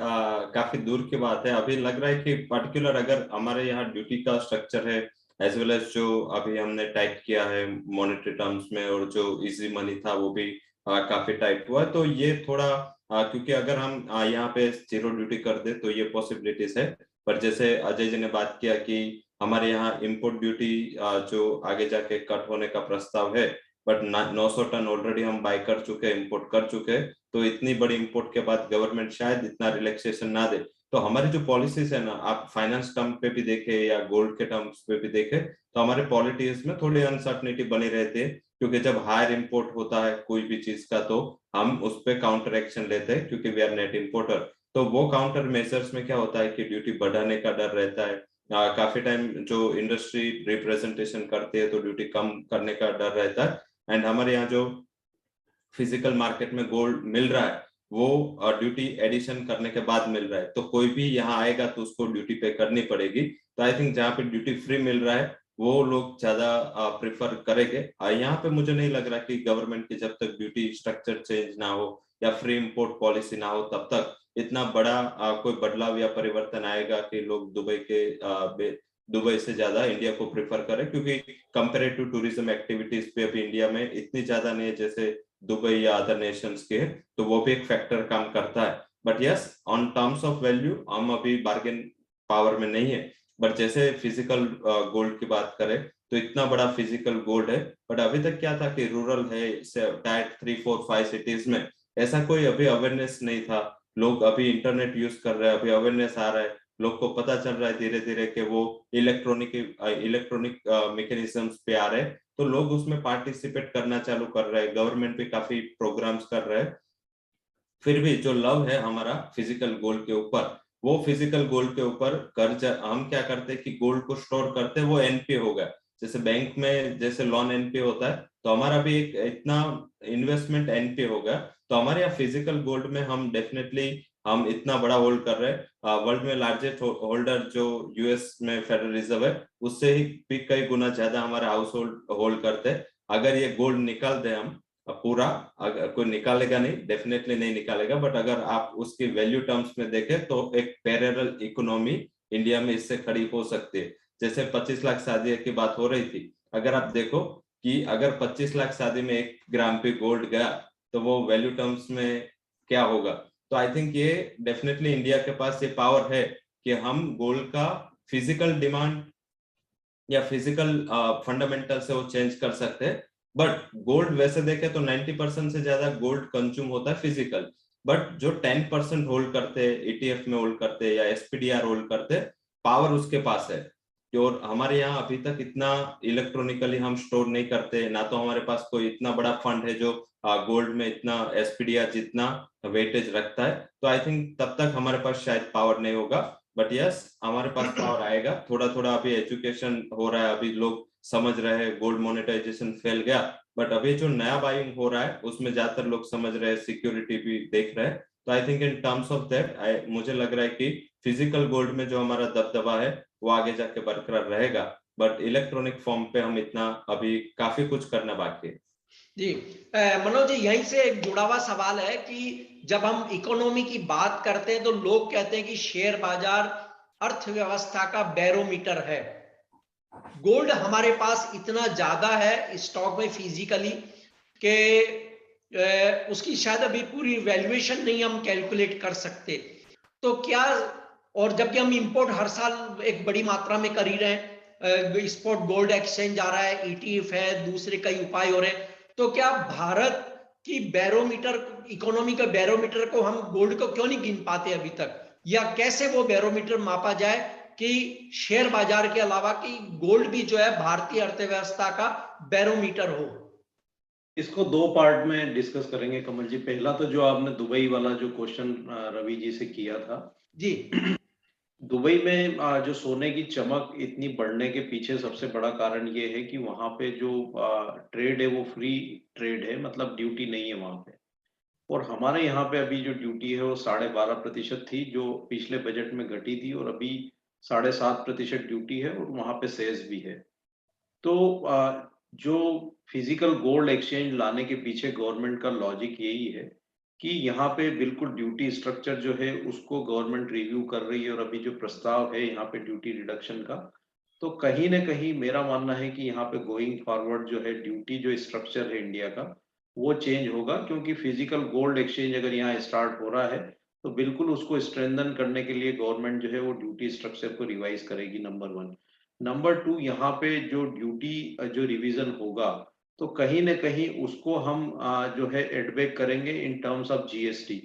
काफी दूर की बात है। अभी लग रहा है कि पर्टिकुलर अगर हमारे यहाँ ड्यूटी का स्ट्रक्चर है एज वेल एज जो अभी हमने टाइट किया है मॉनेटरी टर्म्स में, और जो इजी मनी था वो भी काफी टाइट हुआ है, तो ये थोड़ा क्योंकि अगर हम यहाँ पे जीरो ड्यूटी कर दे तो ये पॉसिबिलिटीज है। पर जैसे अजय जी ने बात किया कि हमारे यहाँ इम्पोर्ट ड्यूटी जो आगे जाके कट होने का प्रस्ताव है, बट 900 टन ऑलरेडी हम बाय कर चुके, इंपोर्ट कर चुके, तो इतनी बड़ी इंपोर्ट के बाद गवर्नमेंट शायद इतना रिलैक्सेशन ना दे। तो हमारी जो पॉलिसीज है ना, आप फाइनेंस टर्म पे भी देखे या गोल्ड के टर्म्स पे भी देखे, तो हमारे पॉलिटीज में थोड़ी अनसर्टनिटी बनी रहती है, क्योंकि जब हायर इंपोर्ट होता है कोई भी चीज का तो हम उस पर काउंटर एक्शन लेते हैं, क्योंकि वी आर नेट इंपोर्टर। तो वो काउंटर मेजर्स में क्या होता है कि ड्यूटी बढ़ाने का डर रहता है। काफी टाइम जो इंडस्ट्री रिप्रेजेंटेशन करती है तो ड्यूटी कम करने का डर रहता है। एंड हमारे यहाँ जो फिजिकल मार्केट में गोल्ड मिल रहा है वो ड्यूटी एडिशन करने के बाद मिल रहा है, तो कोई भी यहाँ आएगा तो उसको ड्यूटी पे करनी पड़ेगी। तो आई थिंक जहाँ पे ड्यूटी फ्री मिल रहा है वो लोग ज्यादा प्रेफर करेंगे। यहाँ पे मुझे नहीं लग रहा कि गवर्नमेंट की जब तक ड्यूटी स्ट्रक्चर चेंज ना हो या फ्री इंपोर्ट पॉलिसी ना हो तब तक इतना बड़ा कोई बदलाव या परिवर्तन आएगा कि लोग दुबई से ज्यादा इंडिया को प्रेफर करें, क्योंकि कंपेरेटिव टूरिज्म एक्टिविटीज पे अभी इंडिया में इतनी ज्यादा नहीं है जैसे दुबई या अदर नेशंस के, तो वो भी एक फैक्टर काम करता है। But yes, on terms of value हम अभी बार्गेन पावर में नहीं है। बट जैसे फिजिकल गोल्ड की बात करें तो इतना बड़ा फिजिकल गोल्ड है, बट अभी तक क्या था कि रूरल है, टायर 3, 4, 5 सिटीज में ऐसा कोई अभी अवेयरनेस नहीं था। लोग अभी इंटरनेट यूज कर रहे हैं, अभी अवेयरनेस आ रहा है, लोग को पता चल रहा है धीरे धीरे कि वो इलेक्ट्रॉनिक मैकेनिज्म्स पे आ रहे हैं, तो लोग उसमें पार्टिसिपेट करना चालू कर रहे हैं। गवर्नमेंट भी काफी प्रोग्राम्स कर रहे हैं। फिर भी जो लव है हमारा फिजिकल गोल्ड के ऊपर, वो फिजिकल गोल्ड के ऊपर कर्ज हम क्या करते हैं कि गोल्ड को स्टोर करते हैं, वो एनपीए हो गया। जैसे बैंक में जैसे लोन एनपीए होता है, तो हमारा भी एक इतना इन्वेस्टमेंट एनपीए हो गया। तो हमारे यहाँ फिजिकल गोल्ड में हम डेफिनेटली हम इतना बड़ा होल्ड कर रहे हैं। वर्ल्ड में लार्जेस्ट होल्डर जो यूएस में फेडरल रिजर्व है, उससे ही भी कई गुना ज्यादा हमारा हाउस होल्ड करते हैं। अगर ये गोल्ड निकाल दे हम पूरा, अगर कोई निकालेगा नहीं, डेफिनेटली नहीं निकालेगा, बट अगर आप उसकी वैल्यू टर्म्स में देखें तो एक पैरेलल इकोनॉमी इंडिया में इससे खड़ी हो सकती है। जैसे 25 लाख शादी की बात हो रही थी, अगर आप देखो कि अगर 25 लाख शादी में 1 ग्राम पे गोल्ड गया तो वो वैल्यू टर्म्स में क्या होगा। तो आई थिंक ये डेफिनेटली इंडिया के पास ये पावर है कि हम गोल्ड का फिजिकल डिमांड या फिजिकल फंडामेंटल से वो चेंज कर सकते हैं। बट गोल्ड वैसे देखे तो 90% से ज्यादा गोल्ड कंज्यूम होता है फिजिकल, बट जो 10% होल्ड करते हैं, ईटीएफ में होल्ड करते हैं या एसपीडीआर होल्ड करते हैं, पावर उसके पास है। और हमारे यहाँ अभी तक इतना इलेक्ट्रॉनिकली हम स्टोर नहीं करते, ना तो हमारे पास कोई इतना बड़ा फंड है जो गोल्ड में इतना एसपीडीआर जितना वेटेज रखता है। तो आई थिंक तब तक हमारे पास शायद पावर नहीं होगा, बट यस हमारे पास पावर आएगा। थोड़ा थोड़ा अभी एजुकेशन हो रहा है, अभी लोग समझ रहे हैं, गोल्ड मोनेटाइजेशन फैल गया, बट अभी जो नया बाइंग हो रहा है उसमें ज्यादातर लोग समझ रहे हैं, सिक्योरिटी भी देख रहे हैं। तो I think in terms of that मुझे लग रहा है कि फिजिकल गोल्ड में जो हमारा दबदबा है वो आगे जाके बरकरार रहेगा, बट इलेक्ट्रॉनिक फॉर्म पे हम इतना अभी काफी कुछ करना बाकी है। जी मनोज जी, यहीं से एक जुड़ा हुआ सवाल है कि जब हम इकोनॉमी की बात करते हैं तो लोग कहते हैं कि शेयर बाजार अर्थव्यवस्था का बैरोमीटर है। गोल्ड हमारे पास इतना ज्यादा है स्टॉक में फिजिकली कि उसकी शायद अभी पूरी वैल्यूएशन नहीं हम कैलकुलेट कर सकते। तो क्या, और जबकि हम इंपोर्ट हर साल एक बड़ी मात्रा में कर ही रहे हैं, स्पॉट गोल्ड एक्सचेंज आ रहा है, ईटीएफ है, दूसरे कई उपाय हो रहे हैं, तो क्या भारत की बैरोमीटर, इकोनॉमी का बैरोमीटर को हम गोल्ड को क्यों नहीं गिन पाते अभी तक, या कैसे वो बैरोमीटर मापा जाए कि शेयर बाजार के अलावा कि गोल्ड भी जो है भारतीय अर्थव्यवस्था का बैरोमीटर हो? इसको दो पार्ट में डिस्कस करेंगे कमल जी। पहला तो जो आपने दुबई वाला जो क्वेश्चन रवि जी से किया था जी, दुबई में जो सोने की चमक इतनी बढ़ने के पीछे सबसे बड़ा कारण ये है कि वहां पे जो ट्रेड है वो फ्री ट्रेड है, मतलब ड्यूटी नहीं है वहां पे। और हमारे यहाँ पे अभी जो ड्यूटी है वो 12.5% थी, जो पिछले बजट में घटी थी, और अभी 7.5% ड्यूटी है, और वहां पे सेस भी है। तो जो फिजिकल गोल्ड एक्सचेंज लाने के पीछे गवर्नमेंट का लॉजिक यही है कि यहाँ पे बिल्कुल ड्यूटी स्ट्रक्चर जो है उसको गवर्नमेंट रिव्यू कर रही है, और अभी जो प्रस्ताव है यहाँ पे ड्यूटी रिडक्शन का, तो कहीं ना कहीं मेरा मानना है कि यहाँ पे गोइंग फॉरवर्ड जो है ड्यूटी जो स्ट्रक्चर है इंडिया का वो चेंज होगा, क्योंकि फिजिकल गोल्ड एक्सचेंज अगर यहाँ स्टार्ट हो रहा है तो बिल्कुल उसको स्ट्रेंथन करने के लिए गवर्नमेंट जो है वो ड्यूटी स्ट्रक्चर को रिवाइज करेगी, नंबर 1। नंबर 2, यहाँ पे जो ड्यूटी जो रिवीजन होगा तो कहीं ना कहीं उसको हम जो है एडबैक करेंगे इन टर्म्स ऑफ जीएसटी।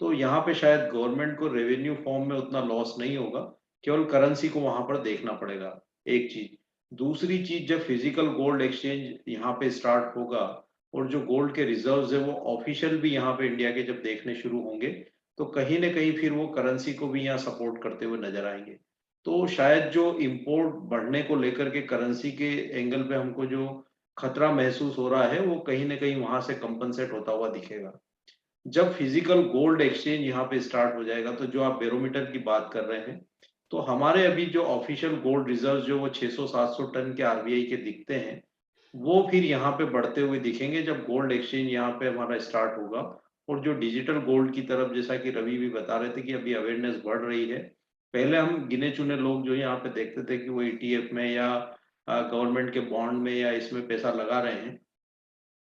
तो यहाँ पे शायद गवर्नमेंट को रेवेन्यू फॉर्म में उतना लॉस नहीं होगा, केवल करेंसी को वहां पर देखना पड़ेगा, एक चीज। दूसरी चीज, जब फिजिकल गोल्ड एक्सचेंज यहाँ पे स्टार्ट होगा और जो गोल्ड के रिजर्व्स है वो ऑफिशियल भी यहाँ पे इंडिया के जब देखने शुरू होंगे, तो कहीं ना कहीं फिर वो करेंसी को भी यहाँ सपोर्ट करते हुए नजर आएंगे। तो शायद जो इंपोर्ट बढ़ने को लेकर के करेंसी के एंगल पे हमको जो खतरा महसूस हो रहा है वो कहीं ना कहीं वहां से कंपनसेट होता हुआ दिखेगा। जब फिजिकल गोल्ड एक्सचेंज यहाँ पे स्टार्ट हो जाएगा, तो जो आप बैरोमीटर की बात कर रहे हैं, तो हमारे अभी जो ऑफिशियल गोल्ड रिजर्व जो वो 600-700 टन के आरबीआई के दिखते हैं, वो फिर यहाँ पे बढ़ते हुए दिखेंगे जब गोल्ड एक्सचेंज यहाँ पे हमारा स्टार्ट होगा। और जो डिजिटल गोल्ड की तरफ, जैसा कि रवि भी बता रहे थे कि अभी अवेयरनेस बढ़ रही है। पहले हम गिने चुने लोग जो यहाँ पे देखते थे कि वो ईटीएफ में या गवर्नमेंट के बॉन्ड में या इसमें पैसा लगा रहे हैं,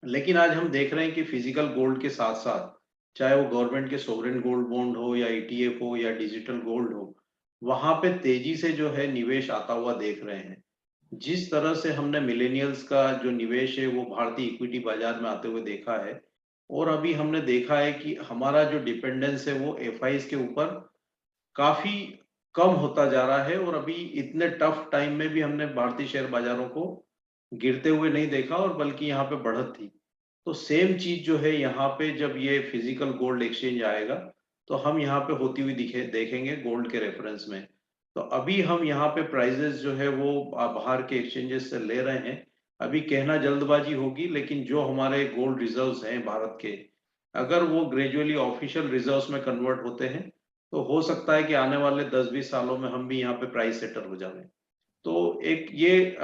लेकिन आज हम देख रहे हैं कि फिजिकल गोल्ड के साथ साथ, चाहे वो गवर्नमेंट के सोवरेन गोल्ड बॉन्ड हो या ईटीएफ हो या डिजिटल गोल्ड हो, वहां पे तेजी से जो है निवेश आता हुआ देख रहे हैं। जिस तरह से हमने मिलेनियल्स का जो निवेश है वो भारतीय इक्विटी बाजार में आते हुए देखा है, और अभी हमने देखा है कि हमारा जो डिपेंडेंस है वो एफआईज के ऊपर काफी कम होता जा रहा है, और अभी इतने टफ टाइम में भी हमने भारतीय शेयर बाजारों को गिरते हुए नहीं देखा, और बल्कि यहाँ पे बढ़त थी। तो सेम चीज जो है यहाँ पे जब ये फिजिकल गोल्ड एक्सचेंज आएगा तो हम यहाँ पे होती हुई देखेंगे गोल्ड के रेफरेंस में। तो अभी हम यहाँ पे प्राइजेस जो है वो बाहर के एक्सचेंजेस से ले रहे हैं। अभी कहना जल्दबाजी होगी, लेकिन जो हमारे गोल्ड रिजर्व्स हैं भारत के, अगर वो ग्रेजुअली ऑफिशियल रिजर्व्स में कन्वर्ट होते हैं तो हो सकता है कि आने वाले 10-20 सालों में हम भी यहाँ पे प्राइस सेटर हो जाएं। तो एक ये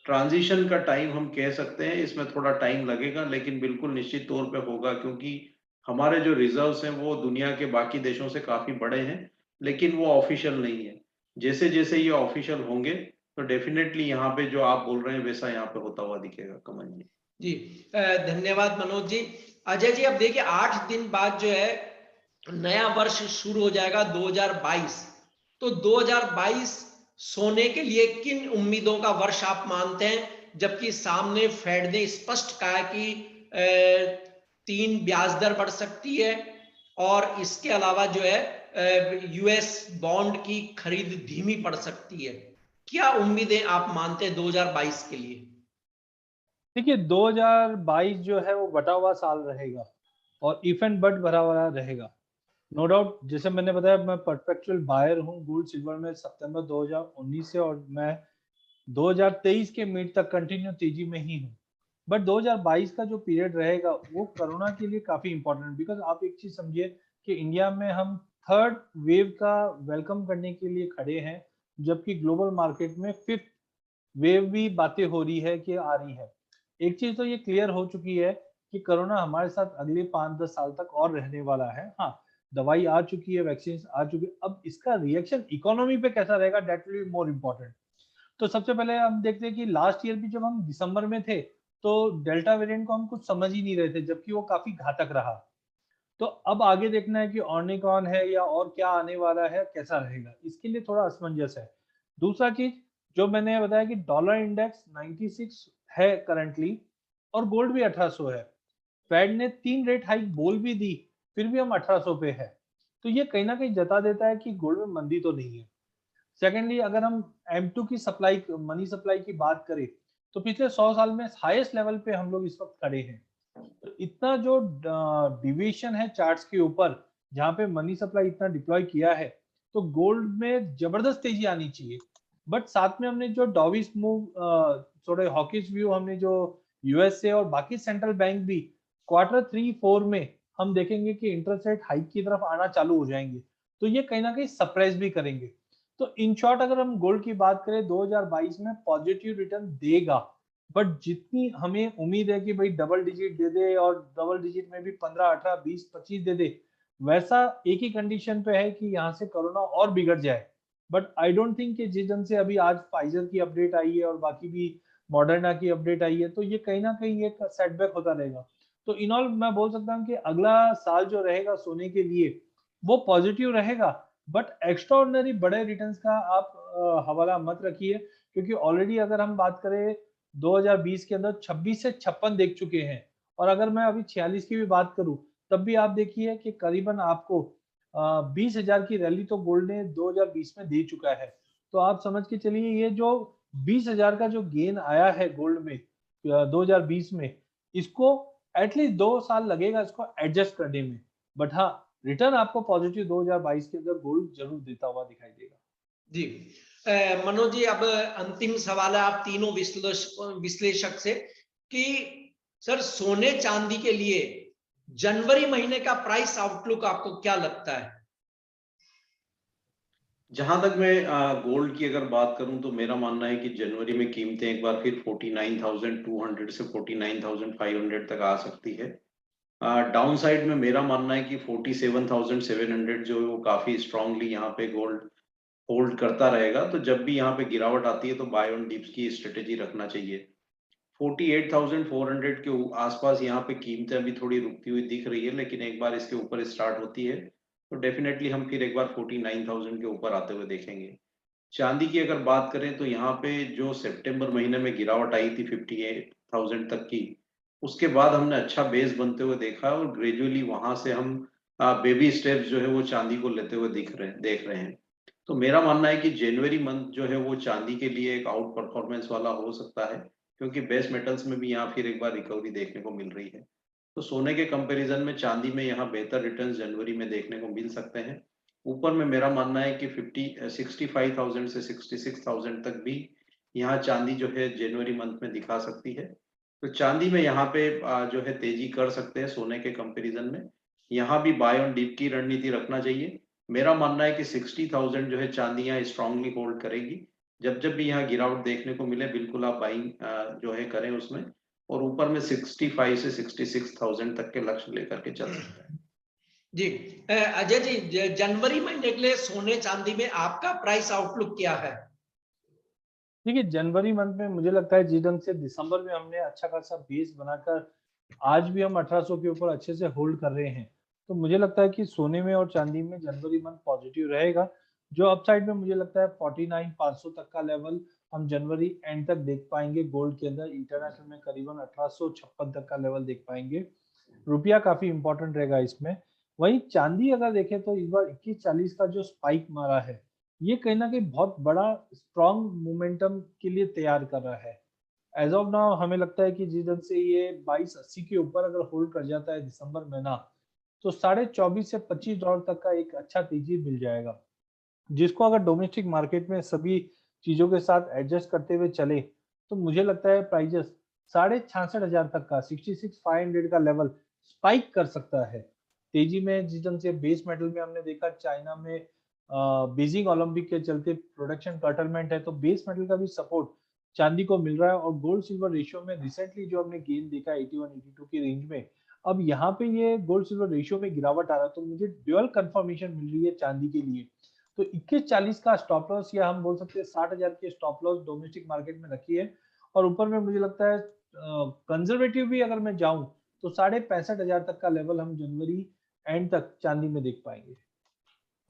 ट्रांजिशन का टाइम हम कह सकते हैं, इसमें थोड़ा टाइम लगेगा, लेकिन बिल्कुल निश्चित तौर पे होगा, क्योंकि हमारे जो रिजर्व्स हैं वो दुनिया के बाकी देशों से काफी बड़े हैं, लेकिन वो ऑफिशियल नहीं है। जैसे जैसे ये ऑफिशियल होंगे तो डेफिनेटली यहाँ पे जो आप बोल रहे हैं वैसा यहाँ पे होता हुआ दिखेगा, कमल जी। जी धन्यवाद मनोज जी। अजय जी, अब देखिए 8 दिन बाद जो है नया वर्ष शुरू हो जाएगा 2022। तो 2022 सोने के लिए किन उम्मीदों का वर्ष आप मानते हैं, जबकि सामने फेड ने स्पष्ट कहा कि 3 ब्याज दर बढ़ सकती है, और इसके अलावा जो है यूएस बॉन्ड की खरीद धीमी पड़ सकती है। क्या उम्मीदें आप मानते हैं 2022 के लिए? देखिए 2022 जो है वो बटा हुआ साल रहेगा और इफ एंड बट भरा हुआ रहेगा। नो डाउट, जैसे मैंने बताया मैं परपेचुअल बायर हूँ गोल्ड सिल्वर में सितंबर 2019 से, और मैं 2023 के मिड तक कंटिन्यू तेजी में ही हूँ। बट 2022 का जो पीरियड रहेगा वो कोरोना के लिए काफी इंपॉर्टेंट, बिकॉज आप एक चीज समझिए कि इंडिया में हम थर्ड वेव का वेलकम करने के लिए खड़े हैं, जबकि ग्लोबल मार्केट में फिफ्थ वेव भी बातें हो रही है कि आ रही है। एक चीज तो ये क्लियर हो चुकी है कि कोरोना हमारे साथ अगले 5-10 साल तक और रहने वाला है। हाँ, दवाई आ चुकी है, वैक्सीन आ चुकी है, अब इसका रिएक्शन इकोनॉमी पे कैसा रहेगा that will be more important. तो सबसे पहले हम देखते हैं कि लास्ट ईयर भी जब हम दिसंबर में थे तो डेल्टा वेरिएंट को हम कुछ समझ ही नहीं रहे थे, जबकि वो काफी घातक रहा। तो अब आगे देखना है कि ओमिक्रॉन है या और क्या आने वाला है, कैसा रहेगा, इसके लिए थोड़ा असमंजस है। दूसरा चीज जो मैंने बताया कि डॉलर इंडेक्स 96 है करंटली और गोल्ड भी 1800 है। फेड ने 3 रेट हाइक बोल भी दी, फिर भी हम 1800 पे है। तो ये कहीं ना कहीं जता देता है कि गोल्ड में मंदी तो नहीं है। सेकेंडली अगर हम M2 की सप्लाई, मनी सप्लाई की बात करें तो पिछले 100 साल में हाईएस्ट लेवल पे हम लोग इस वक्त खड़े हैं। तो इतना जो डिविएशन है चार्ट्स के ऊपर, जहां पे मनी सप्लाई इतना डिप्लॉय किया है, तो गोल्ड में जबरदस्त तेजी आनी चाहिए। बट साथ में हमने जो डॉविस मूव, थोड़े हॉकिश व्यू, हमने जो यूएसए और बाकी सेंट्रल बैंक भी Q3-4 में हम देखेंगे कि इंटरेस्ट रेट हाइक की तरफ आना चालू हो जाएंगे, तो ये कहीं ना कहीं सप्रेस भी करेंगे। तो इन शॉर्ट अगर हम गोल्ड की बात करें 2022 में पॉजिटिव रिटर्न देगा, बट जितनी हमें उम्मीद है कि भाई डबल डिजिट दे दे और डबल डिजिट में भी 15, 18, 20, 25 दे दे, वैसा एक ही कंडीशन पे है कि यहाँ से कोरोना और बिगड़ जाए। बट आई डोंट थिंक कि जिस ढंग से अभी आज फाइजर की अपडेट आई है और बाकी भी मॉडर्ना की अपडेट आई है, तो ये कहीं ना कहीं एक सेटबैक होता रहेगा। तो इन ऑल मैं बोल सकता हूँ कि अगला साल जो रहेगा सोने के लिए वो पॉजिटिव रहेगा, बट एक्स्ट्राऑर्डिनरी बड़े रिटर्न्स का आप हवाला मत रखिए, क्योंकि ऑलरेडी अगर हम बात करें 2020 के अंदर 26 से 56 देख चुके हैं, और अगर मैं अभी 46 की भी बात करूं तब भी आप देखिए कि करीबन आपको 20,000 की रैली तो गोल्ड ने 2020 में दे चुका है। तो आप समझ के चलिए ये जो 20,000 का जो गेन आया है गोल्ड में 2020 में, इसको एटलीस्ट 2 साल लगेगा इसको एडजस्ट करने में। बट हाँ, रिटर्न आपको पॉजिटिव 2022 के अंदर गोल्ड जरूर देता हुआ दिखाई देगा। जी मनोज जी, अब अंतिम सवाल है आप तीनों विश्लेषक से कि सर सोने चांदी के लिए जनवरी महीने का प्राइस आउटलुक आपको क्या लगता है? जहां तक मैं गोल्ड की अगर बात करूं तो मेरा मानना है कि जनवरी में कीमतें एक बार फिर 49,200 से 49,500 तक आ सकती है। डाउन साइड में मेरा मानना है कि 47,700 जो है वो काफी स्ट्रांगली यहाँ पे गोल्ड होल्ड करता रहेगा। तो जब भी यहाँ पे गिरावट आती है तो बाय ऑन डिप्स की स्ट्रेटेजी रखना चाहिए। 48,400 के आसपास यहाँ पे कीमतें अभी थोड़ी रुकती हुई दिख रही है, लेकिन एक बार इसके ऊपर स्टार्ट होती है तो डेफिनेटली हम फिर एक बार 49,000 के ऊपर आते हुए देखेंगे। चांदी की अगर बात करें तो यहाँ पे जो सितंबर महीने में गिरावट आई थी 58,000 तक की, उसके बाद हमने अच्छा बेस बनते हुए देखा और ग्रेजुअली वहां से हम बेबी स्टेप्स जो है वो चांदी को लेते हुए देख रहे हैं। तो मेरा मानना है कि जनवरी मंथ जो है वो चांदी के लिए एक आउट परफॉर्मेंस वाला हो सकता है, क्योंकि बेस मेटल्स में भी यहाँ फिर एक बार रिकवरी देखने को मिल रही है। तो सोने के कंपैरिजन में चांदी में यहाँ बेहतर रिटर्न्स जनवरी में देखने को मिल सकते हैं। ऊपर में मेरा मानना है कि 65,000 से 66,000 तक भी यहाँ चांदी जो है जनवरी मंथ में दिखा सकती है। तो चांदी में यहाँ पे जो है तेजी कर सकते हैं सोने के कंपैरिजन में। यहाँ भी बाय ऑन डिप की रणनीति रखना चाहिए। मेरा मानना है कि 60,000 जो है चांदी यहाँ स्ट्रांगली होल्ड करेगी। जब जब भी यहाँ गिरावट देखने को मिले बिल्कुल आप बाइंग जो है करें उसमें, और ऊपर में 65 से 66,000 तक के लक्ष्य लेकर के चल सकते हैं। जी अजय जी, जनवरी महीने के लिए सोने चांदी में आपका प्राइस आउटलुक क्या है? देखिए जनवरी मंथ में मुझे लगता है जिस ढंग से दिसंबर में हमने अच्छा खासा बेस बनाकर आज भी हम 1800 के ऊपर अच्छे से होल्ड कर रहे हैं, तो मुझे लगता है कि सोने में और चांदी में जनवरी मंथ पॉजिटिव रहेगा। जो अपसाइड में मुझे लगता है 49,500 तक का लेवल हम जनवरी एंड तक देख पाएंगे गोल्ड के अंदर। इंटरनेशनल में करीबन 1856 तक का लेवल देख पाएंगे। रुपया काफी इंपॉर्टेंट रहेगा इसमें। वहीं चांदी अगर देखें तो इस बार 2140 का जो स्पाइक मारा है ये कहीं ना कहीं बहुत बड़ा स्ट्रॉन्ग मोमेंटम के लिए तैयार कर रहा है। एज ऑफ नाउ हमें लगता है कि जिस ढंग से ये 2280 के ऊपर अगर होल्ड कर जाता है दिसंबर महीना, तो $24.5 से $25 तक का एक अच्छा तेजी मिल जाएगा, जिसको अगर डोमेस्टिक मार्केट में सभी चीजों के साथ एडजस्ट करते हुए चले, तो मुझे लगता है प्राइजेस 66,500 तक का 66,500 का लेवल स्पाइक कर सकता है तेजी में। जिस ढंग से बेस मेटल में हमने देखा चाइना में बीजिंग ओलंपिक के चलते प्रोडक्शन कर्टलमेंट है, तो बेस मेटल का भी सपोर्ट चांदी को मिल रहा है। और गोल्ड सिल्वर रेशियो में रिसेंटली जो हमने गेन देखा 81-82 की रेंज में, अब यहाँ पे ये गोल्ड सिल्वर रेशियो में गिरावट आ रहा है, तो मुझे ड्यूअल कंफर्मेशन मिल रही है चांदी के लिए। तो 2140 का स्टॉप लॉस, या हम बोल सकते हैं 60,000 के स्टॉप लॉस डोमेस्टिक मार्केट में रखी है। और ऊपर में मुझे लगता है कंजर्वेटिव भी अगर मैं जाऊं, तो 65,500 तक का लेवल हम जनवरी एंड तक चांदी में देख पाएंगे।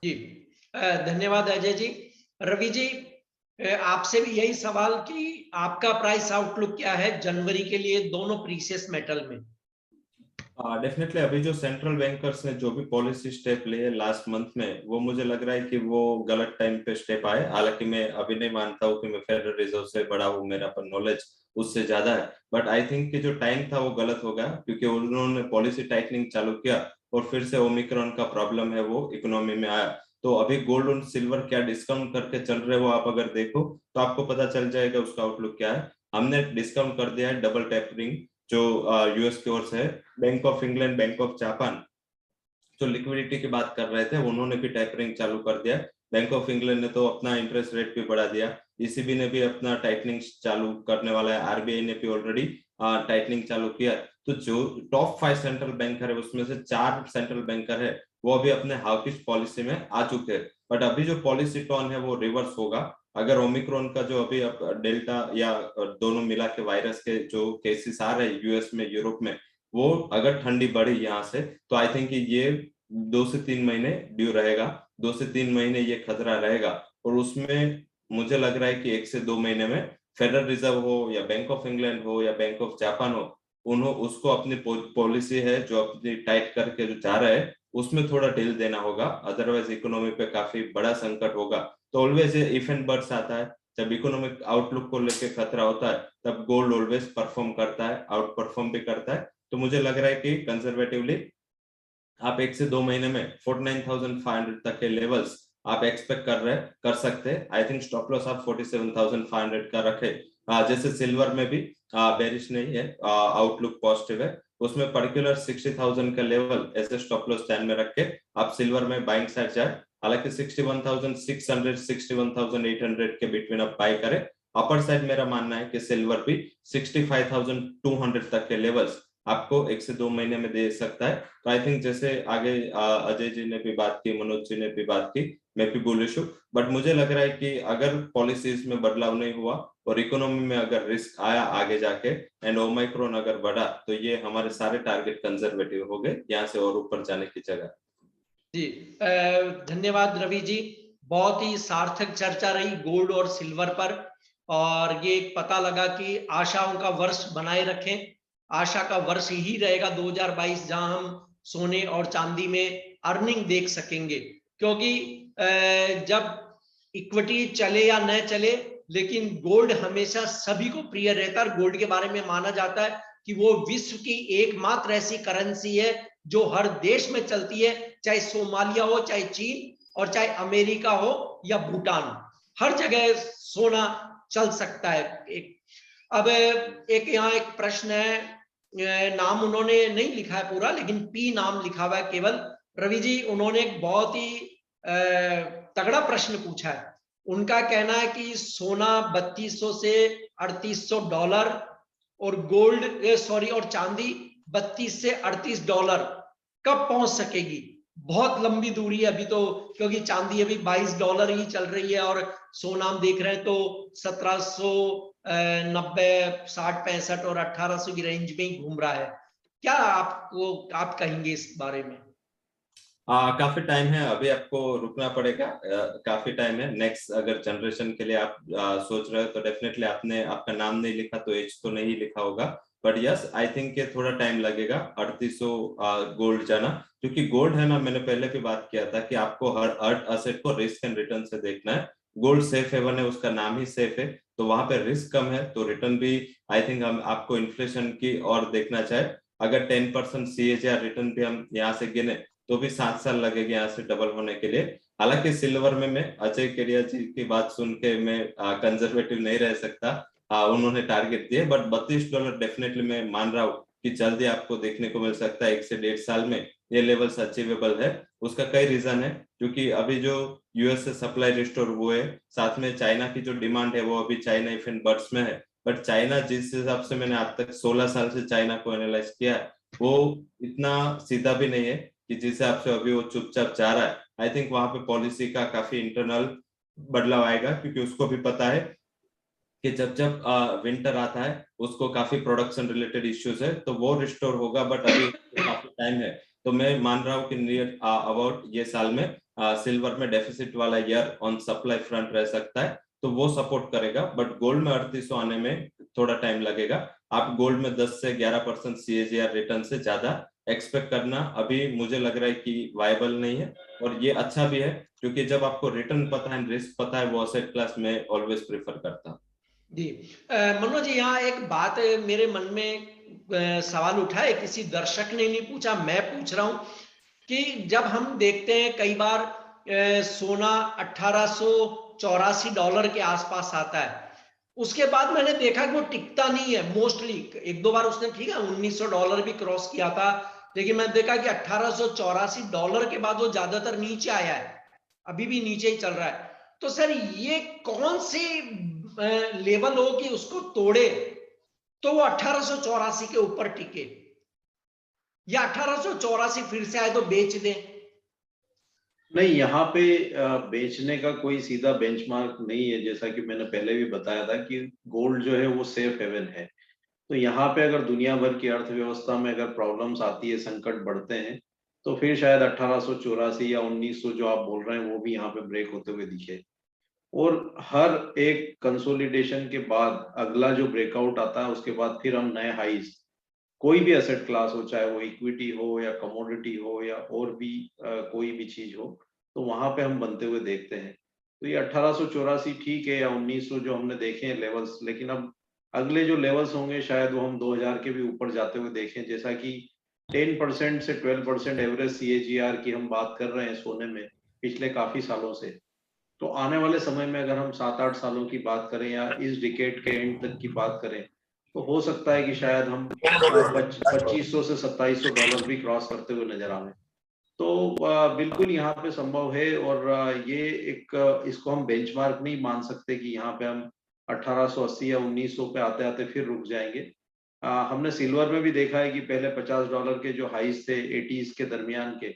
जी धन्यवाद अजय जी। रवि जी, आपसे भी यही सवाल कि आपका प्राइस आउटलुक क्या है जनवरी के लिए दोनों प्रीशियस मेटल में? डेफिनेटली अभी जो सेंट्रल बैंकर्स ने जो भी पॉलिसी स्टेप लिए लास्ट मंथ में, वो मुझे लग रहा है कि वो गलत टाइम पे स्टेप आए। हालांकि मैं अभी नहीं मानता हूँ कि मैं फेडरल रिजर्व से बड़ा हूँ, मेरा पर नॉलेज उससे ज्यादा है, बट आई थिंक कि जो टाइम था वो गलत हो गया, क्योंकि उन्होंने पॉलिसी टाइटनिंग चालू किया और फिर से ओमिक्रॉन का प्रॉब्लम है वो इकोनॉमी में आया। तो अभी गोल्ड और सिल्वर क्या डिस्काउंट करके चल रहे हो आप अगर देखो, तो आपको पता चल जाएगा उसका आउटलुक क्या है। हमने डिस्काउंट कर दिया है डबल टेपरिंग जो यूएस की ओर से है। Bank of England, bank of Japan जो लिक्विडिटी की बात कर रहे थे, उन्होंने भी टेपरिंग चालू कर दिया। बैंक ऑफ इंग्लैंड ने तो अपना इंटरेस्ट रेट भी बढ़ा दिया, ईसीबी ने भी अपना टाइटनिंग चालू करने वाला है, आरबीआई ने भी ऑलरेडी टाइटनिंग चालू किया। तो जो टॉप 5 सेंट्रल बैंकर है उसमें से 4 सेंट्रल बैंकर है वो अभी अपने हाउकिश पॉलिसी में आ चुके हैं। बट अभी जो पॉलिसी टोन है वो रिवर्स होगा अगर ओमिक्रॉन का जो अभी डेल्टा या दोनों मिला के वायरस के जो केसेस आ रहे हैं यूएस में, यूरोप में, वो अगर ठंडी बढ़ी यहाँ से, तो आई थिंक ये 2 से 3 महीने ड्यू रहेगा, 2 से 3 महीने ये खतरा रहेगा। और उसमें मुझे लग रहा है कि 1 से 2 महीने में फेडरल रिजर्व हो या बैंक ऑफ इंग्लैंड हो या बैंक ऑफ जापान हो, उन्होंने उसको अपनी पॉलिसी है जो अपनी टाइट करके जो जा रहा है उसमें थोड़ा ढील देना होगा, अदरवाइज इकोनॉमी पे काफी बड़ा संकट होगा। तो ऑलवेज इफ एंड बट्स आता है, जब इकोनॉमिक आउटलुक को लेके खतरा होता है तब गोल्ड ऑलवेज परफॉर्म करता है, आउट परफॉर्म भी करता है। तो मुझे लग रहा है कि कंजर्वेटिवली आप 1 से 2 महीने में 49,500 तक के लेवल्स आप एक्सपेक्ट कर सकते हैं। आई थिंक स्टॉप लॉस आप 47,500 का रखे। जैसे सिल्वर में भी बेरिश नहीं है, आउटलुक पॉजिटिव है, उसमें पर्टिकुलर 60,000 का level as a stop loss ध्यान में रख के आप सिल्वर में बाइंग साइड जाए। हालांकि 61,600 61,800 के बिटवीन आप बाय करें। अपर साइड मेरा मानना है कि सिल्वर भी 65,200 तक के लेवल्स आपको 1 से 2 महीने में दे सकता है। तो आई थिंक जैसे आगे अजय जी ने भी बात की, मनोज जी ने भी बात की, मैं भी बुलिश हूँ। बट मुझे लग रहा है कि अगर पॉलिसीज में बदलाव नहीं हुआ और इकोनॉमी में अगर रिस्क आया आगे जाके एंड ओमाइक्रोन अगर बढ़ा, तो ये हमारे सारे टारगेट कंजर्वेटिव हो गए यहाँ से और ऊपर जाने की जगह। जी धन्यवाद रवि जी, बहुत ही सार्थक चर्चा रही गोल्ड और सिल्वर पर, और ये पता लगा कि आशाओं का वर्ष बनाए रखें। आशा का वर्ष ही रहेगा 2022, जहां हम सोने और चांदी में अर्निंग देख सकेंगे। क्योंकि जब इक्विटी चले या न चले, लेकिन गोल्ड हमेशा सभी को प्रिय रहता है। गोल्ड के बारे में माना जाता है कि वो विश्व की एकमात्र ऐसी करेंसी है जो हर देश में चलती है, चाहे सोमालिया हो, चाहे चीन, और चाहे अमेरिका हो या भूटान, हर जगह सोना चल सकता है। अब एक यहाँ एक प्रश्न है, नाम उन्होंने नहीं लिखा है पूरा, लेकिन पी नाम लिखा हुआ है केवल। रवि जी, उन्होंने एक बहुत ही तगड़ा प्रश्न पूछा है। उनका कहना है कि सोना 3200 से 3800 डॉलर और गोल्ड और चांदी 32 से 38 डॉलर कब पहुंच सकेगी। बहुत लंबी दूरी है अभी तो, क्योंकि चांदी अभी 22 डॉलर ही चल रही है और सोना हम देख रहे हैं तो 1790, 60, 65 और 1800 की रेंज में ही घूम रहा है। क्या आप कहेंगे इस बारे में? काफी टाइम है, अभी आपको रुकना पड़ेगा। काफी टाइम है। नेक्स्ट अगर जनरेशन के लिए आप सोच रहे हो तो डेफिनेटली आपने आपका नाम नहीं लिखा तो एज तो नहीं लिखा होगा। बट यस आई थिंक ये थोड़ा टाइम लगेगा 3800 गोल्ड जाना, क्योंकि गोल्ड है ना, मैंने पहले भी बात किया था कि आपको हर असेट को रिस्क एंड रिटर्न से देखना है। गोल्ड सेफ हेवन है, उसका नाम ही सेफ है, तो वहां पे रिस्क कम है, तो रिटर्न भी आई थिंक हम आपको इन्फ्लेशन की और देखना चाहे। अगर 10% CAGR रिटर्न भी हम यहाँ से गिने तो भी 7 साल लगेगा यहाँ से डबल होने के लिए। हालांकि सिल्वर में मैं अजय केडिया जी की बात सुन के मैं कंजर्वेटिव नहीं रह सकता, उन्होंने टारगेट दिए, बट $32 डेफिनेटली मैं मान रहा हूँ कि जल्दी आपको देखने को मिल सकता है, 1 से 1.5 साल में ये लेवल्स अचीवेबल है। उसका कई रीजन है, क्योंकि अभी जो यूएस से सप्लाई रिस्टोर हुए, साथ में चाइना की जो डिमांड है वो अभी चाइना इफ इन बर्ड्स में है, बट चाइना जिस हिसाब से मैंने आज तक 16 साल से चाइना को एनालाइज किया है, वो इतना सीधा भी नहीं है कि जिस हिसाब से अभी वो चुपचाप जा रहा है। आई थिंक वहां पे पॉलिसी का काफी इंटरनल बदलाव आएगा, क्योंकि उसको भी पता है कि जब जब विंटर आता है उसको काफी प्रोडक्शन रिलेटेड इश्यूज है, तो वो रिस्टोर होगा, बट अभी काफी टाइम है। तो मैं मान रहा हूँ कि नियर अबाउट ये साल में सिल्वर में डेफिसिट वाला ईयर ऑन सप्लाई फ्रंट रह सकता है, तो वो सपोर्ट करेगा, बट गोल्ड में 3800 आने में थोड़ा टाइम लगेगा। आप गोल्ड में 10 से 11% CAGR रिटर्न से ज्यादा एक्सपेक्ट करना अभी मुझे लग रहा है कि वायबल नहीं है, और ये अच्छा भी है, क्योंकि जब आपको रिटर्न पता है, रिस्क पता है, वो असेट क्लास में ऑलवेज प्रेफर करता हूँ। जी मनोज जी, यहाँ एक बात मेरे मन में सवाल उठा है, किसी दर्शक ने नहीं पूछा, मैं पूछ रहा हूं कि जब हम देखते हैं कई बार सोना $1884 के आसपास आता है, उसके बाद मैंने देखा कि वो टिकता नहीं है मोस्टली। एक दो बार उसने ठीक है $1900 भी क्रॉस किया था, लेकिन मैंने देखा कि $1884 के बाद वो ज्यादातर नीचे आया है, अभी भी नीचे ही चल रहा है। तो सर ये कौन सी लेवल हो कि उसको तोड़े तो वो 1884 के ऊपर टिके, या 1884 फिर से आए तो बेच दें? नहीं, यहाँ पे बेचने का कोई सीधा बेंचमार्क नहीं है। जैसा कि मैंने पहले भी बताया था कि गोल्ड जो है वो सेफ हेवन है। तो यहाँ पे अगर दुनिया भर की अर्थव्यवस्था में अगर प्रॉब्लम्स आती है, संकट बढ़ते हैं, तो फिर शायद 1884 या 1900 जो आप बोल रहे हैं वो भी यहाँ पे ब्रेक होते हुए दिखे। और हर एक कंसोलिडेशन के बाद अगला जो ब्रेकआउट आता है उसके बाद फिर हम नए हाईज, कोई भी एसेट क्लास हो, चाहे वो इक्विटी हो या कमोडिटी हो या और भी कोई भी चीज हो, तो वहां पे हम बनते हुए देखते हैं। तो ये 1884 ठीक है, या 1900 जो हमने देखे हैं लेवल्स, लेकिन अब अगले जो लेवल्स होंगे शायद वो हम 2000 के भी ऊपर जाते हुए देखें। जैसा कि 10% से 12% एवरेज CAGR की हम बात कर रहे हैं सोने में पिछले काफी सालों से। तो आने वाले समय में अगर हम 7-8 सालों की बात करें या इस डिकेड के एंड तक की बात करें, तो हो सकता है कि शायद हम 2500 से $2700 भी क्रॉस करते हुए नजर आवे। तो बिल्कुल यहाँ पे संभव है, और ये एक इसको हम बेंचमार्क नहीं मान सकते कि यहाँ पे हम 1880 या 1900 पे आते आते फिर रुक जाएंगे। हमने सिल्वर में भी देखा है कि पहले $50 के जो हाईज थे 80s के दरमियान के,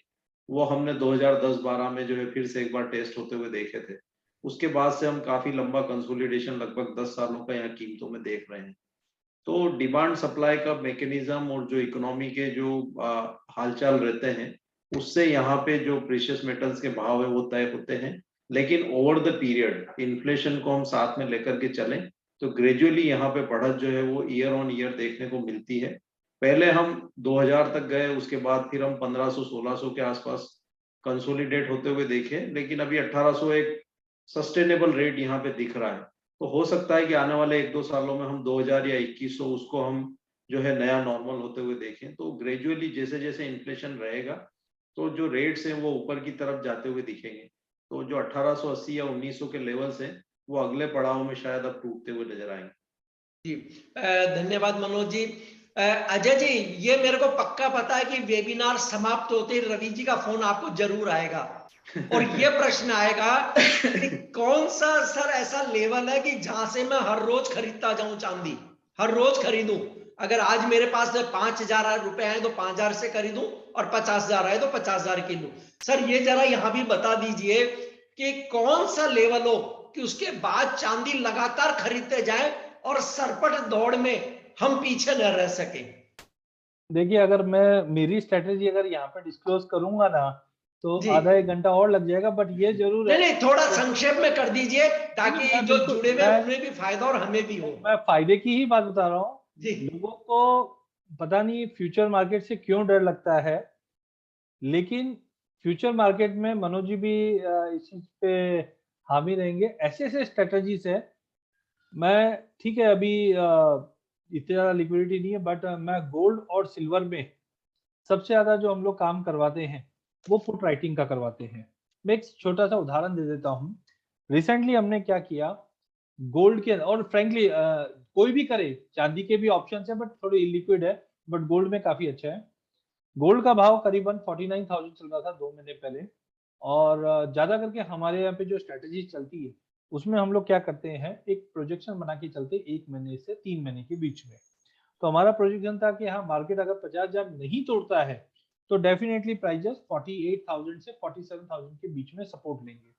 वो हमने 2010-12 में जो है फिर से एक बार टेस्ट होते हुए देखे थे। उसके बाद से हम काफी लंबा कंसोलिडेशन लगभग 10 सालों का यहाँ कीमतों में देख रहे हैं। तो डिमांड सप्लाई का मैकेनिज्म और जो इकोनॉमी के जो हालचाल रहते हैं, उससे यहाँ पे जो प्रीशियस मेटल्स के भाव है वो तय होते हैं। लेकिन ओवर द पीरियड इन्फ्लेशन को हम साथ में लेकर के चलें तो ग्रेजुअली यहाँ पे बढ़त जो है वो ईयर ऑन ईयर देखने को मिलती है। पहले हम 2000 तक गए, उसके बाद फिर हम 1500-1600 के आसपास कंसोलिडेट होते हुए देखे, लेकिन अभी 1800 एक सस्टेनेबल रेट यहाँ पे दिख रहा है। तो हो सकता है कि आने वाले 1-2 सालों में हम 2000 या 2100 उसको हम जो है नया नॉर्मल होते हुए देखें। तो ग्रेजुअली जैसे जैसे इन्फ्लेशन रहेगा तो जो रेट्स हैं वो ऊपर की तरफ जाते हुए दिखेंगे। तो जो 1880 या 1900 के लेवल्स हैं वो अगले पड़ाव में शायद अब टूटते हुए नजर आएंगे। जी धन्यवाद मनोज जी। अजय जी, ये मेरे को पक्का पता है कि वेबिनार समाप्त होते ही रवि जी का फोन आपको जरूर आएगा और ये प्रश्न आएगा कि कौन सा सर ऐसा लेवल है कि जहां से मैं हर रोज खरीदता जाऊं चांदी, हर रोज खरीदूं। अगर आज मेरे पास 5,000 रुपए हैं तो 5,000 से खरीदूं, और 50,000 है तो 50,000 की लूं। सर ये जरा यहां भी बता दीजिए कि कौन सा लेवल हो कि उसके बाद चांदी लगातार खरीदते जाए और सरपट दौड़ में हम पीछे न रह सके। देखिए, अगर मैं मेरी स्ट्रेटेजी अगर यहाँ पे डिस्क्लोज करूंगा ना तो जी। आधा एक घंटा और लग जाएगा, बट ये जरूर है। नहीं, थोड़ा संक्षेप में कर दीजिए ताकि मैं जो बिल्कुल- जुड़े हुए मैं- उन्हें भी फायदा और हमें भी हो। मैं फायदे की ही बात बता रहा हूँ जी लोगों को पता नहीं फ्यूचर मार्केट से क्यों डर लगता है, लेकिन फ्यूचर मार्केट में मनोज जी भी इस चीज पे हामी रहेंगे। ऐसे ऐसे स्ट्रेटजीज है, मैं ठीक है अभी इतनी ज्यादा लिक्विडिटी नहीं है, बट मैं गोल्ड और सिल्वर में सबसे ज्यादा जो हम लोग काम करवाते हैं वो पुट राइटिंग का करवाते हैं। मैं एक छोटा सा उदाहरण दे देता हूँ। रिसेंटली हमने क्या किया, गोल्ड के, और फ्रेंकली कोई भी करे, चांदी के भी ऑप्शन है बट थोड़ी इलिक्विड है, बट गोल्ड में काफी अच्छा है। गोल्ड का भाव करीबन 49,000 चल रहा था 2 महीने पहले। और ज्यादा करके हमारे यहाँ पे जो स्ट्रेटेजी चलती है उसमें हम लोग क्या करते हैं, एक प्रोजेक्शन बना के चलते हैं 1 महीने से 3 महीने के बीच में। तो हमारा प्रोजेक्शन था कि हाँ, मार्केट अगर 50,000 नहीं तोड़ता है तो डेफिनेटली प्राइजेस 48,000 से 47,000 के बीच में सपोर्ट लेंगे।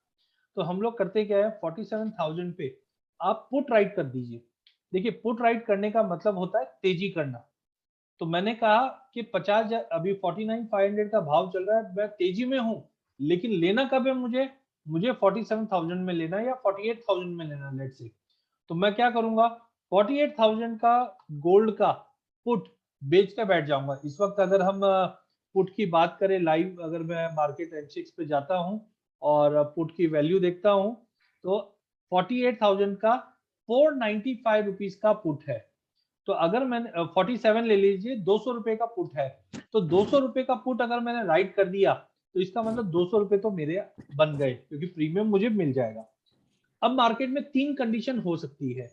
तो हम लोग करते क्या है, 47,000 पे आप पुट राइट कर दीजिए। देखिए, पुट राइट करने का मतलब होता है तेजी करना। तो मैंने कहा कि 50, अभी 49,500 का भाव चल रहा है, मैं तेजी में हूँ, लेकिन लेना कब है मुझे 47,000 में लेना है या 48,000 में लेना है, लेट्स से। तो मैं क्या करूंगा, 48,000 का गोल्ड का पुट बेच के बैठ जाऊंगा। इस वक्त अगर हम पुट की बात करें लाइव, अगर मैं मार्केट एमसीएक्स पे जाता हूं और पुट की वैल्यू देखता हूं, तो 48,000 का 495 रुपीज का पुट है। तो अगर मैंने 47 ले लीजिए, 200 रुपए का पुट है, तो 200 रुपए का पुट अगर मैंने राइट कर दिया तो इसका मतलब 200 रुपए तो मेरे बन गए, क्योंकि प्रीमियम मुझे मिल जाएगा। अब मार्केट में 3 कंडीशन हो सकती है।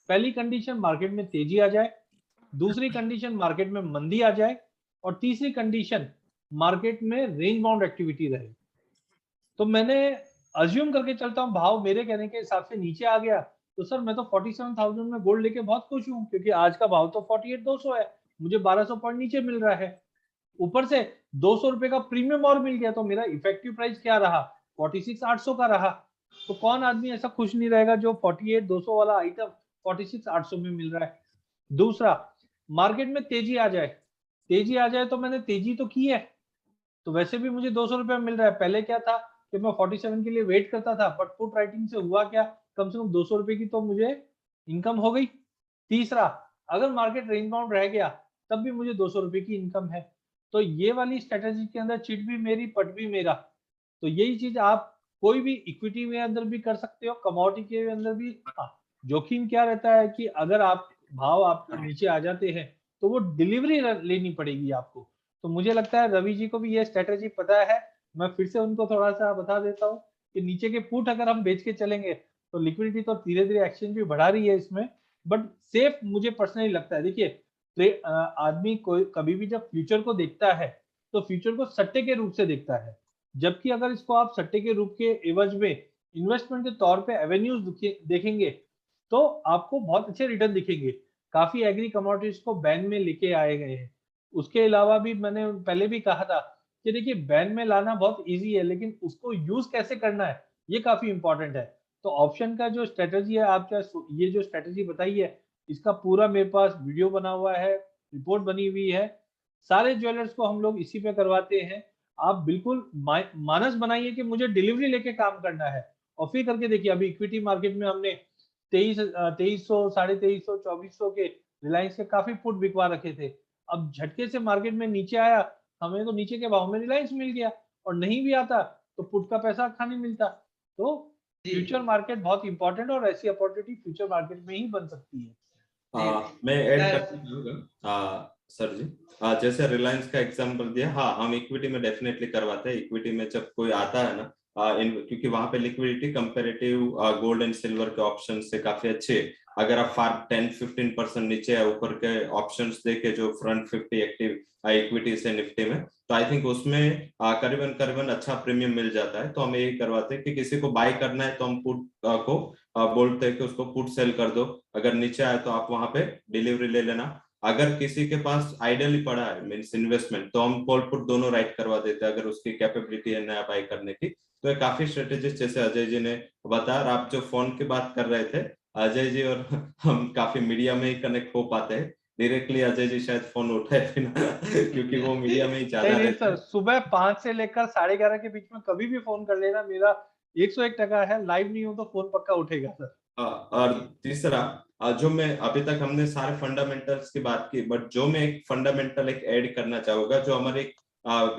पहली कंडीशन, मार्केट में तेजी आ जाए। दूसरी कंडीशन, मार्केट में मंदी आ जाए। और तीसरी कंडीशन, मार्केट में रेंज बाउंड एक्टिविटी रहे। तो मैंने अज्यूम करके चलता हूँ, भाव मेरे कहने के हिसाब से नीचे आ गया तो सर मैं तो 47,000 में गोल्ड लेके बहुत खुश हूँ, क्योंकि आज का भाव तो 48,200 है, मुझे 1200 पॉइंट नीचे मिल रहा है। ऊपर से 200 रुपए का प्रीमियम और मिल गया, तो मेरा इफेक्टिव प्राइस क्या रहा, 46,800 का रहा। तो कौन आदमी ऐसा खुश नहीं रहेगा जो 48,200 वाला आइटम 46,800 में मिल रहा है। दूसरा, मार्केट में तेजी आ जाए। तेजी आ जाए तो मैंने तेजी तो की है, तो वैसे भी मुझे 200 रुपया मिल रहा है। पहले क्या था कि मैं 47 के लिए वेट करता था, बट पुट राइटिंग से हुआ क्या, कम से कम 200 रुपए की तो मुझे इनकम हो गई। तीसरा, अगर मार्केट रेंज बाउंड रह गया तब भी मुझे 200 रुपए की इनकम है। तो ये वाली स्ट्रेटेजी के अंदर चिट भी मेरी, पट भी मेरा। तो यही चीज आप कोई भी इक्विटी में अंदर भी कर सकते हो, कमोडिटी के अंदर भी। जोखिम क्या रहता है कि अगर आप भाव आपके नीचे आ जाते हैं तो वो डिलीवरी लेनी पड़ेगी आपको। तो मुझे लगता है रवि जी को भी ये स्ट्रेटेजी पता है। मैं फिर से उनको थोड़ा सा बता देता हूँ कि नीचे के पुट अगर हम बेच के चलेंगे तो लिक्विडिटी तो धीरे धीरे एक्सचेंज भी बढ़ा रही है इसमें, बट सेफ मुझे पर्सनली लगता है। देखिए, आदमी कोई कभी भी जब फ्यूचर को देखता है तो फ्यूचर को सट्टे के रूप से देखता है, जबकि अगर इसको आप सट्टे के रूप के एवज में इन्वेस्टमेंट के तौर पे एवेन्यूज देखेंगे तो आपको बहुत अच्छे रिटर्न दिखेंगे। काफी एग्री कमोडिटीज को बैन में लेके आए गए हैं। उसके अलावा भी मैंने पहले भी कहा था कि देखिए, बैन में लाना बहुत इजी है, लेकिन उसको यूज कैसे करना है ये काफी इंपॉर्टेंट है। तो ऑप्शन का जो स्ट्रेटेजी है, आप क्या ये जो स्ट्रेटेजी बताई है, इसका पूरा मेरे पास वीडियो बना हुआ है, रिपोर्ट बनी हुई है। सारे ज्वेलर्स को हम लोग इसी पे करवाते हैं। आप बिल्कुल मानस बनाइए कि मुझे डिलीवरी लेके काम करना है, और फिर करके देखिए, अभी इक्विटी मार्केट में हमने 2300, 2350, 2400 के रिलायंस के काफी पुट बिकवा रखे थे। अब झटके से मार्केट में नीचे आया, हमें तो नीचे के भाव में रिलायंस मिल गया, और नहीं भी आता तो पुट का पैसा खाने मिलता। तो जी फ्यूचर मार्केट बहुत इंपॉर्टेंट है, और ऐसी अपॉर्चुनिटी फ्यूचर मार्केट में ही बन सकती है। मैं ऐड मैं करना चाहूंगा सर जी। जैसे रिलायंस का एग्जांपल दिया, हाँ हम इक्विटी में डेफिनेटली करवाते हैं। इक्विटी में जब कोई आता है ना, क्योंकि वहां पे liquidity comparative gold and silver के ऑप्शन से काफी अच्छे है। अगर आप 10-15% नीचे है ऊपर के ऑप्शंस देखे जो फ्रंट 50 एक्टिव इक्विटी से निफ्टी में, तो आई थिंक उसमें करीबन अच्छा प्रीमियम मिल जाता है। तो हम यही करवाते हैं कि किसी को बाय करना है तो हम पुट को बोलते हैं कि उसको पुट सेल कर दो, अगर नीचे आए तो आप वहां पे डिलीवरी ले लेना। अगर किसी के पास आइडियली पड़ा है मींस इन्वेस्टमेंट, तो हम कॉल पुट दोनों राइट करवा देते हैं अगर उसकी कैपेबिलिटी है नया बाय करने की। तो ये काफी स्ट्रेटेजिस्ट जैसे अजय जी ने बताया। और आप जो फोन की बात कर रहे थे, अजय जी और हम काफी मीडिया में ही कनेक्ट हो पाते हैं। डायरेक्टली अजय जी शायद फोन उठाए थे ना क्योंकि वो मीडिया में ही ज्यादा नहीं रहते सर, हैं। सुबह 5 से लेकर 11:30 के बीच में कभी भी फोन कर लेना, मेरा 101 टका है। लाइव नहीं हो तो फोन पक्का उठेगा सर। और तीसरा जो मैं अभी तक हमने सारे फंडामेंटल्स की बात की, बट जो मैं एक फंडामेंटल एक ऐड करना चाहूंगा, जो हमारे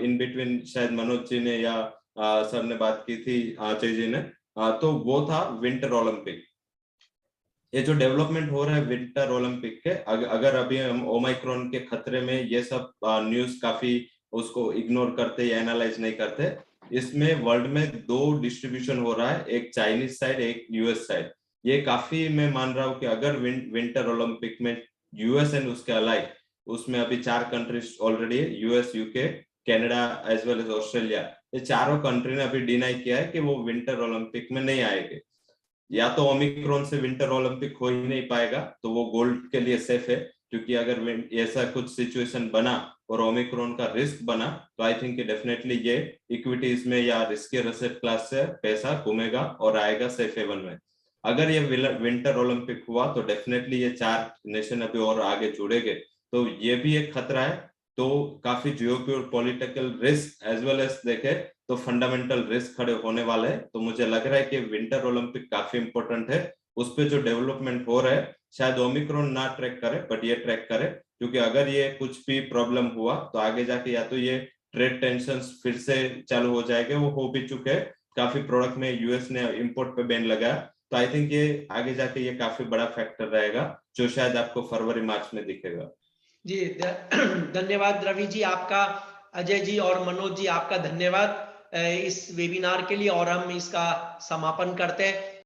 इन बिटवीन शायद मनोज जी ने या सर ने बात की थी, अजय जी ने, तो वो था विंटर ओलंपिक। ये जो डेवलपमेंट हो रहा है विंटर ओलंपिक के, अगर अभी हम ओमाइक्रोन के खतरे में ये सब न्यूज काफी उसको इग्नोर करते या एनालाइज नहीं करते, इसमें वर्ल्ड में 2 डिस्ट्रीब्यूशन हो रहा है, एक चाइनीज साइड, एक यूएस साइड। ये काफी मैं मान रहा हूँ कि अगर विंटर ओलंपिक में यूएस एंड उसके अलाइक, उसमें अभी 4 कंट्रीज ऑलरेडी है, US, UK, Canada as well as Australia, ये चारों कंट्री ने अभी डिनाई किया है कि वो विंटर ओलंपिक में नहीं आएंगे। या तो ओमिक्रॉन से विंटर ओलंपिक हो ही नहीं पाएगा, तो वो गोल्ड के लिए सेफ है, क्योंकि अगर ऐसा कुछ सिचुएशन बना और ओमिक्रॉन का रिस्क बना, तो आई थिंक डेफिनेटली ये इक्विटीज में या रिस्की एसेट क्लास से पैसा घूमेगा और आएगा सेफ हेवन में। अगर ये विंटर ओलंपिक हुआ तो डेफिनेटली ये 4 नेशन अभी और आगे जुड़ेंगे, तो ये भी एक खतरा है। तो काफी geopolitical risk as well as देखे तो फंडामेंटल रिस्क खड़े होने वाले हैं। तो मुझे लग रहा है कि विंटर ओलंपिक काफी इंपॉर्टेंट है। उस पे जो डेवलपमेंट हो रहा है, शायद ओमिक्रॉन ना ट्रैक करे, बट ये ट्रैक करे, क्योंकि अगर ये कुछ भी प्रॉब्लम हुआ तो आगे जाके या तो ये ट्रेड टेंशंस फिर से चालू हो जाएंगे, वो हो भी चुके हैं। काफी प्रोडक्ट में यूएस ने इंपोर्ट पे बैन लगाया, तो आई थिंक ये आगे जाके ये काफी बड़ा फैक्टर रहेगा, जो शायद आपको फरवरी मार्च में दिखेगा। जी धन्यवाद रवि जी आपका, अजय जी और मनोज जी आपका धन्यवाद इस वेबिनार के लिए, और हम इसका समापन करते हैं।